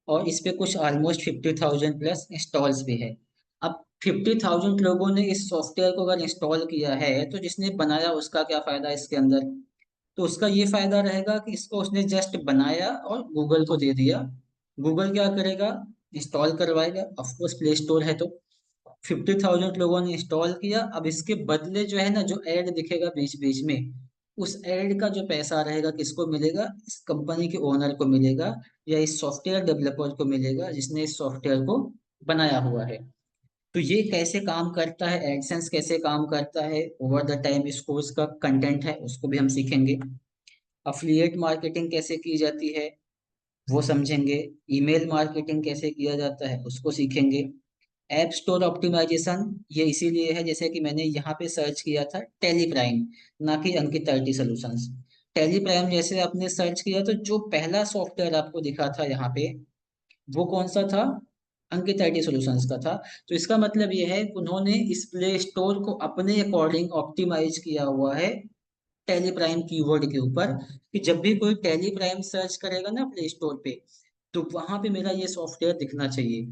और इस पे कुछ ऑलमोस्ट 50,000 प्लस इंस्टॉल्स भी है। अब 50,000 लोगों ने इस सॉफ्टवेयर को अगर इंस्टॉल किया है, तो जिसने बनाया उसका क्या फायदा इसके अंदर। तो उसका ये फायदा रहेगा कि इसको उसने जस्ट बनाया और गूगल को दे दिया। गूगल क्या करेगा, इंस्टॉल करवाएगा, ऑफकोर्स प्ले स्टोर है तो। 50,000 लोगों ने इंस्टॉल किया, अब इसके बदले जो है ना, जो ऐड दिखेगा बीच बीच में, उस ऐड का जो पैसा रहेगा किसको मिलेगा, इस कंपनी के ओनर को मिलेगा, या इस सॉफ्टवेयर डेवलपर को मिलेगा जिसने इस सॉफ्टवेयर को बनाया हुआ है। तो ये कैसे काम करता है, एडसेंस कैसे काम करता है ओवर द टाइम, इसको उसका कंटेंट है उसको भी हम सीखेंगे। अफिलिएट मार्केटिंग कैसे की जाती है वो समझेंगे। ईमेल मार्केटिंग कैसे किया जाता है उसको सीखेंगे। ऐप स्टोर ऑप्टिमाइजेशन ये इसीलिए है, जैसे कि मैंने यहाँ पे सर्च किया था टेली प्राइम, ना कि अंकित आईटी सॉल्यूशंस। टेली प्राइम जैसे आपने सर्च किया तो जो पहला सॉफ्टवेयर आपको दिखा था यहाँ पे, वो कौन सा था? अंकित आईटी सॉल्यूशंस का था। तो इसका मतलब ये है कि उन्होंने इस प्ले स्टोर को अपने अकॉर्डिंग ऑप्टिमाइज किया हुआ है टेली प्राइम कीवर्ड के ऊपर, कि जब भी कोई टेली प्राइम सर्च करेगा ना प्ले स्टोर पे, तो वहां पे मेरा ये सॉफ्टवेयर दिखना चाहिए।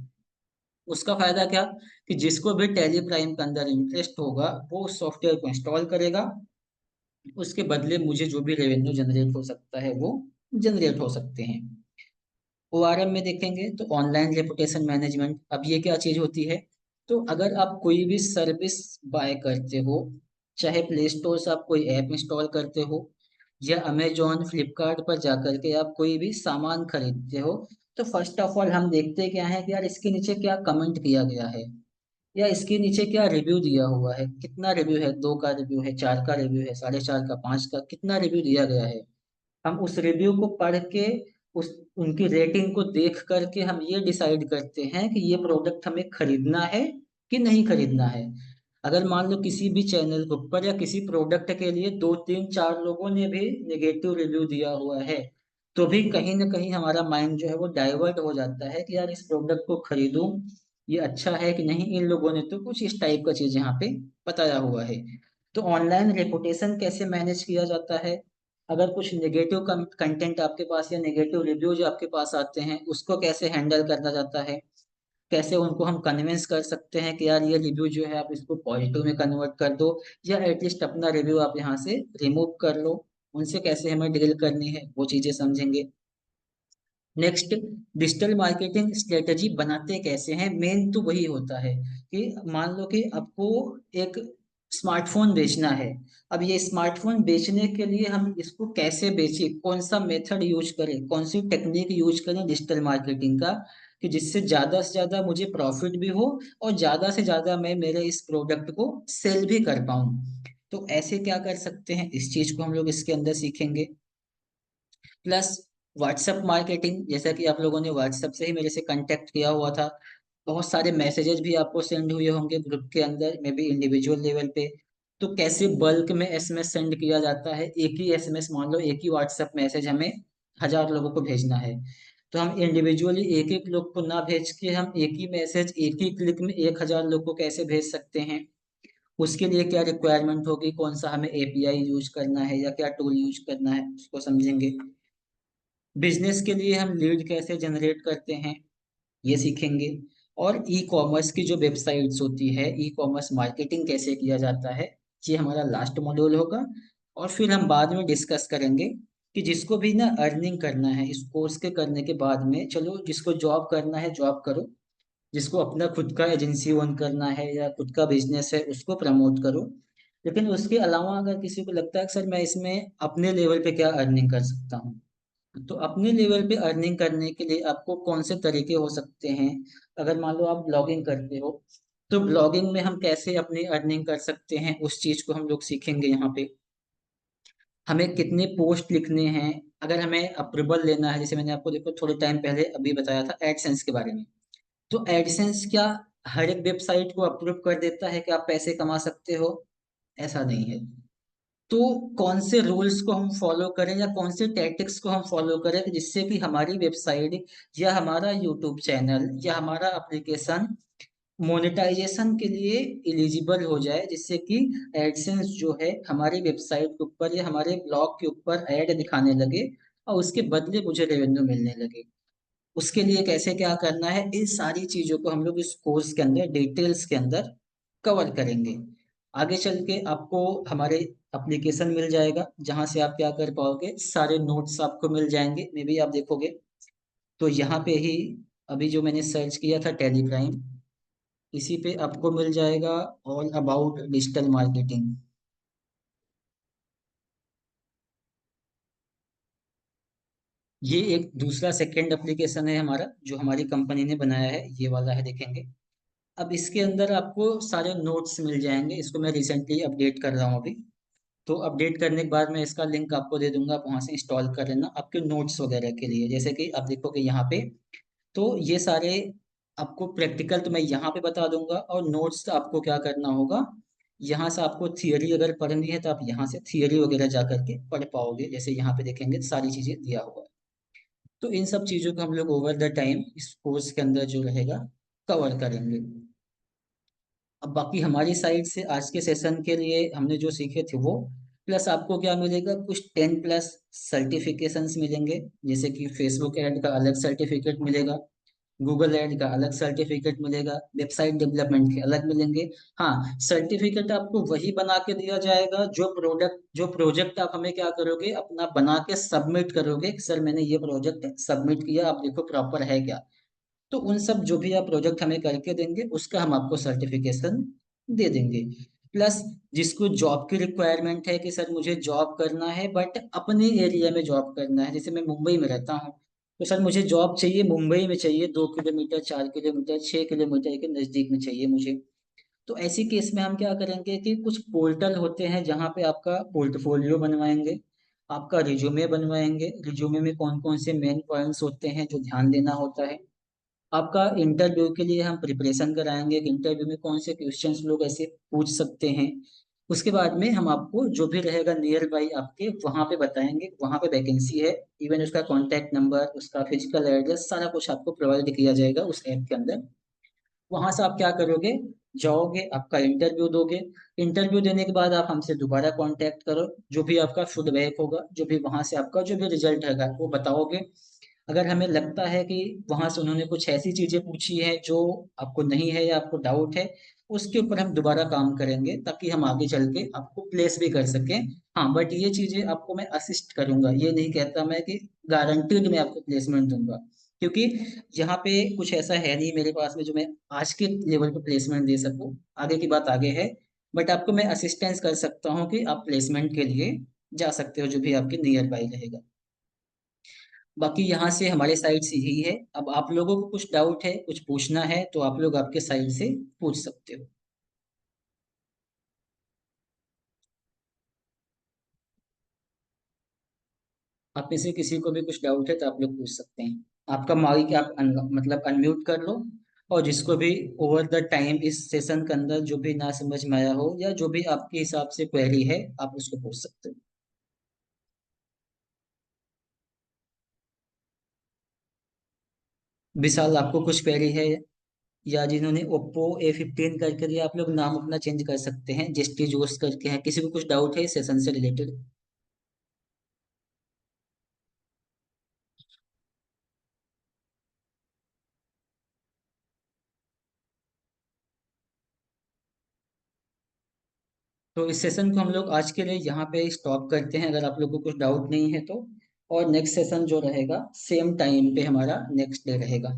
उसका फायदा क्या? कि जिसको भी टेली प्राइम के अंदर इंटरेस्ट होगा वो उस सॉफ्टवेयर को इंस्टॉल करेगा, उसके बदले मुझे जो भी रेवेन्यू जनरेट हो सकता है वो जनरेट हो सकते हैं। ओआरएम में देखेंगे तो ऑनलाइन रेपुटेशन मैनेजमेंट, अब ये क्या चीज होती है? तो अगर आप कोई भी सर्विस बाय करते हो, चाहे प्ले स्टोर से आप कोई ऐप इंस्टॉल करते हो, या अमेजोन फ्लिपकार्ट पर जाकर के आप कोई भी सामान खरीदते हो, तो फर्स्ट ऑफ ऑल हम देखते क्या है कि यार इसके नीचे क्या कमेंट किया गया है, या इसके नीचे क्या रिव्यू दिया हुआ है, कितना रिव्यू है, 2 का रिव्यू है, 4 का रिव्यू है, 4.5 का, 5 का, कितना रिव्यू दिया गया है। हम उस रिव्यू को पढ़ के, उस उनकी रेटिंग को देख करके हम ये डिसाइड करते हैं कि ये प्रोडक्ट हमें खरीदना है कि नहीं खरीदना है। अगर मान लो किसी भी चैनल के ऊपर या किसी प्रोडक्ट के लिए 2 3 4 लोगों ने भी नेगेटिव रिव्यू दिया हुआ है, तो भी कहीं ना कहीं हमारा माइंड जो है वो डाइवर्ट हो जाता है कि यार इस प्रोडक्ट को खरीदूं, ये अच्छा है कि नहीं, इन लोगों ने तो कुछ इस टाइप का चीज यहाँ पे बताया हुआ है। तो ऑनलाइन रेपुटेशन कैसे मैनेज किया जाता है? अगर कुछ नेगेटिव कंटेंट आपके पास या नेगेटिव रिव्यू जो आपके पास आते हैं, उसको कैसे हैंडल करना जाता है, कैसे उनको हम कन्विंस कर सकते हैं कि यार ये रिव्यू जो है आप इसको पॉजिटिव में कन्वर्ट कर दो, या एटलीस्ट अपना रिव्यू आप यहाँ से रिमूव कर लो, उनसे कैसे हमें डील करनी है वो चीजें समझेंगे। नेक्स्ट, डिजिटल मार्केटिंग स्ट्रेटजी बनाते कैसे हैं, मेन तो वही होता है कि मान लो कि आपको एक स्मार्टफोन बेचना है। अब ये स्मार्टफोन बेचने के लिए हम इसको कैसे बेचें, कौन सा मेथड यूज करें, कौन सी टेक्निक यूज करें डिजिटल मार्केटिंग का, कि जिससे ज्यादा से ज्यादा मुझे प्रॉफिट भी हो और ज्यादा से ज्यादा मैं मेरे इस प्रोडक्ट को सेल भी कर पाऊं। तो ऐसे क्या कर सकते हैं, इस चीज को हम लोग इसके अंदर सीखेंगे। प्लस व्हाट्सएप मार्केटिंग, जैसा कि आप लोगों ने व्हाट्सएप से ही मेरे से कांटेक्ट किया हुआ था, बहुत सारे मैसेजेस भी आपको सेंड हुए होंगे ग्रुप के अंदर, मे बी इंडिविजुअल लेवल पे। तो कैसे बल्क में एसएमएस सेंड किया जाता है, एक ही एसएमएस, मान लो एक ही व्हाट्सएप मैसेज हमें 1000 लोगों को भेजना है, तो हम इंडिविजुअली एक एक लोग को ना भेज के हम एक ही मैसेज एक ही क्लिक में 1000 लोग को कैसे भेज सकते हैं। उसके लिए क्या रिक्वायरमेंट होगी, कौन सा हमें एपीआई यूज करना है या क्या टूल यूज करना है, उसको समझेंगे। बिजनेस के लिए हम लीड कैसे जनरेट करते हैं, ये सीखेंगे। और ई कॉमर्स की जो वेबसाइट्स होती है, ई कॉमर्स मार्केटिंग कैसे किया जाता है, ये हमारा लास्ट मॉड्यूल होगा। और फिर हम बाद में डिस्कस करेंगे कि जिसको भी ना अर्निंग करना है इस कोर्स के करने के बाद में, चलो जिसको जॉब करना है जॉब करो, जिसको अपना खुद का एजेंसी ओन करना है या खुद का बिजनेस है उसको प्रमोट करो। लेकिन उसके अलावा अगर किसी को लगता है कि सर मैं इसमें अपने लेवल पे क्या अर्निंग कर सकता हूँ, तो अपने लेवल पे अर्निंग करने के लिए आपको कौन से तरीके हो सकते हैं? अगर मान लो आप ब्लॉगिंग करते हो, तो ब्लॉगिंग में हम कैसे अपनी अर्निंग कर सकते हैं, उस चीज को हम लोग सीखेंगे यहाँ पे। हमें कितने पोस्ट लिखने हैं, अगर हमें अप्रूवल लेना है, जैसे मैंने आपको देखो थोड़े टाइम पहले अभी बताया था एडसेंस के बारे में, तो एडसेंस क्या हर एक वेबसाइट को अप्रूव कर देता है कि आप पैसे कमा सकते हो? ऐसा नहीं है। तो कौन से रूल्स को हम फॉलो करें या कौन से टैक्टिक्स को हम फॉलो करें कि जिससे कि हमारी वेबसाइट या हमारा यूट्यूब चैनल या हमारा एप्लीकेशन मोनेटाइजेशन के लिए एलिजिबल हो जाए, जिससे कि एडसेंस जो है हमारी वेबसाइट के ऊपर या हमारे ब्लॉग के ऊपर ऐड दिखाने लगे और उसके बदले मुझे रेवेन्यू मिलने लगे। उसके लिए कैसे क्या करना है, इन सारी चीजों को हम लोग इस कोर्स के अंदर डिटेल्स के अंदर कवर करेंगे। आगे चल के आपको हमारे एप्लीकेशन मिल जाएगा जहां से आप क्या कर पाओगे, सारे नोट्स आपको मिल जाएंगे, मे बी आप देखोगे तो यहाँ पे ही अभी जो मैंने सर्च किया था टेली प्राइम, इसी पे आपको मिल जाएगा ऑल अबाउट डिजिटल मार्केटिंग। ये एक दूसरा सेकंड एप्लीकेशन है हमारा जो हमारी कंपनी ने बनाया है, ये वाला है, देखेंगे। अब इसके अंदर आपको सारे नोट्स मिल जाएंगे, इसको मैं रिसेंटली अपडेट कर रहा हूँ अभी। तो अपडेट करने के बाद मैं इसका लिंक आपको दे दूंगा, आप वहां से इंस्टॉल कर लेना आपके नोट्स वगैरह के लिए। जैसे कि आप देखोगे यहाँ पे, तो ये सारे आपको प्रैक्टिकल तो मैं यहाँ पे बता दूंगा, और नोट्स आपको क्या करना होगा, यहाँ से आपको थियरी अगर पढ़नी है तो आप यहाँ से थियरी वगैरह जा करके पढ़ पाओगे। जैसे यहाँ पे देखेंगे सारी चीजें दिया हुआ है। तो इन सब चीजों को हम लोग ओवर द टाइम इस कोर्स के अंदर जो रहेगा कवर करेंगे। अब बाकी हमारी साइड से आज के सेशन के लिए हमने जो सीखे थे वो, प्लस आपको क्या मिलेगा, कुछ 10+ सर्टिफिकेशंस मिलेंगे। जैसे कि फेसबुक ऐड का अलग सर्टिफिकेट मिलेगा, गूगल ऐड का अलग सर्टिफिकेट मिलेगा, वेबसाइट डेवलपमेंट के अलग मिलेंगे। हाँ, सर्टिफिकेट आपको वही बना के दिया जाएगा जो प्रोजेक्ट आप हमें क्या करोगे, अपना बना के सबमिट करोगे कि सर मैंने ये प्रोजेक्ट सबमिट किया, आप देखो प्रॉपर है क्या। तो उन सब जो भी आप प्रोजेक्ट हमें करके देंगे उसका हम आपको सर्टिफिकेशन दे देंगे। प्लस जिसको जॉब की रिक्वायरमेंट है कि सर मुझे जॉब करना है बट अपने एरिया में जॉब करना है, जैसे मैं मुंबई में रहता हूँ, तो सर मुझे जॉब चाहिए मुंबई में चाहिए, 2 किलोमीटर 4 किलोमीटर 6 किलोमीटर के नज़दीक में चाहिए मुझे। तो ऐसी केस में हम क्या करेंगे कि कुछ पोर्टल होते हैं जहाँ पे आपका पोर्टफोलियो बनवाएंगे, आपका रिज्यूमे बनवाएंगे। रिज्यूमे में कौन कौन से मेन पॉइंट्स होते हैं जो ध्यान देना होता है। आपका इंटरव्यू के लिए हम प्रिपरेशन कराएंगे कि इंटरव्यू में कौन से क्वेश्चंस लोग ऐसे पूछ सकते हैं। उसके बाद में हम आपको जो भी रहेगा नियर बाई आपके वहाँ पे बताएंगे, वहाँ पे वैकेंसी है। इवन उसका कॉन्टैक्ट नंबर, उसका फिजिकल एड्रेस, सारा कुछ आपको प्रोवाइड किया जाएगा उस ऐप के अंदर। वहां से आप क्या करोगे, जाओगे, आपका इंटरव्यू दोगे। इंटरव्यू देने के बाद आप हमसे दोबारा कांटेक्ट करो, जो भी आपका फीडबैक होगा, जो भी वहां से आपका जो भी रिजल्ट रहेगा वो बताओगे। अगर हमें लगता है कि वहां से उन्होंने कुछ ऐसी चीजें पूछी है जो आपको नहीं है या आपको डाउट है, उसके ऊपर हम दोबारा काम करेंगे ताकि हम आगे चल के आपको प्लेस भी कर सकें। हाँ, बट ये चीजें आपको मैं असिस्ट करूंगा, ये नहीं कहता मैं कि गारंटीड मैं आपको प्लेसमेंट दूंगा, क्योंकि यहाँ पे कुछ ऐसा है नहीं मेरे पास में जो मैं आज के लेवल पे प्लेसमेंट दे सकूँ। आगे की बात आगे है। बट आपको मैं असिस्टेंस कर सकता हूँ कि आप प्लेसमेंट के लिए जा सकते हो जो भी आपके नियर बाई रहेगा। बाकी यहाँ से हमारे साइड से यही है। अब आप लोगों को कुछ डाउट है, कुछ पूछना है, तो आप लोग आपके साइड से पूछ सकते हो। आप में से किसी को भी कुछ डाउट है तो आप लोग पूछ सकते हैं। आपका माइक आप मतलब अनम्यूट कर लो। और जिसको भी ओवर द टाइम इस सेशन के अंदर जो भी ना समझ में आया हो या जो भी आपके हिसाब से क्वेरी है, आप उसको पूछ सकते हो। विशाल, आपको कुछ क्वेरी है? या जिन्होंने ओप्पो A15 करके दिया, आप लोग नाम अपना चेंज कर सकते हैं, जस्टी जोश करके है। किसी को कुछ डाउट है इस सेशन से रिलेटेड? तो इस सेशन को हम लोग आज के लिए यहाँ पे स्टॉप करते हैं, अगर आप लोग को कुछ डाउट नहीं है तो। और नेक्स्ट सेशन जो रहेगा सेम टाइम पे हमारा नेक्स्ट डे रहेगा।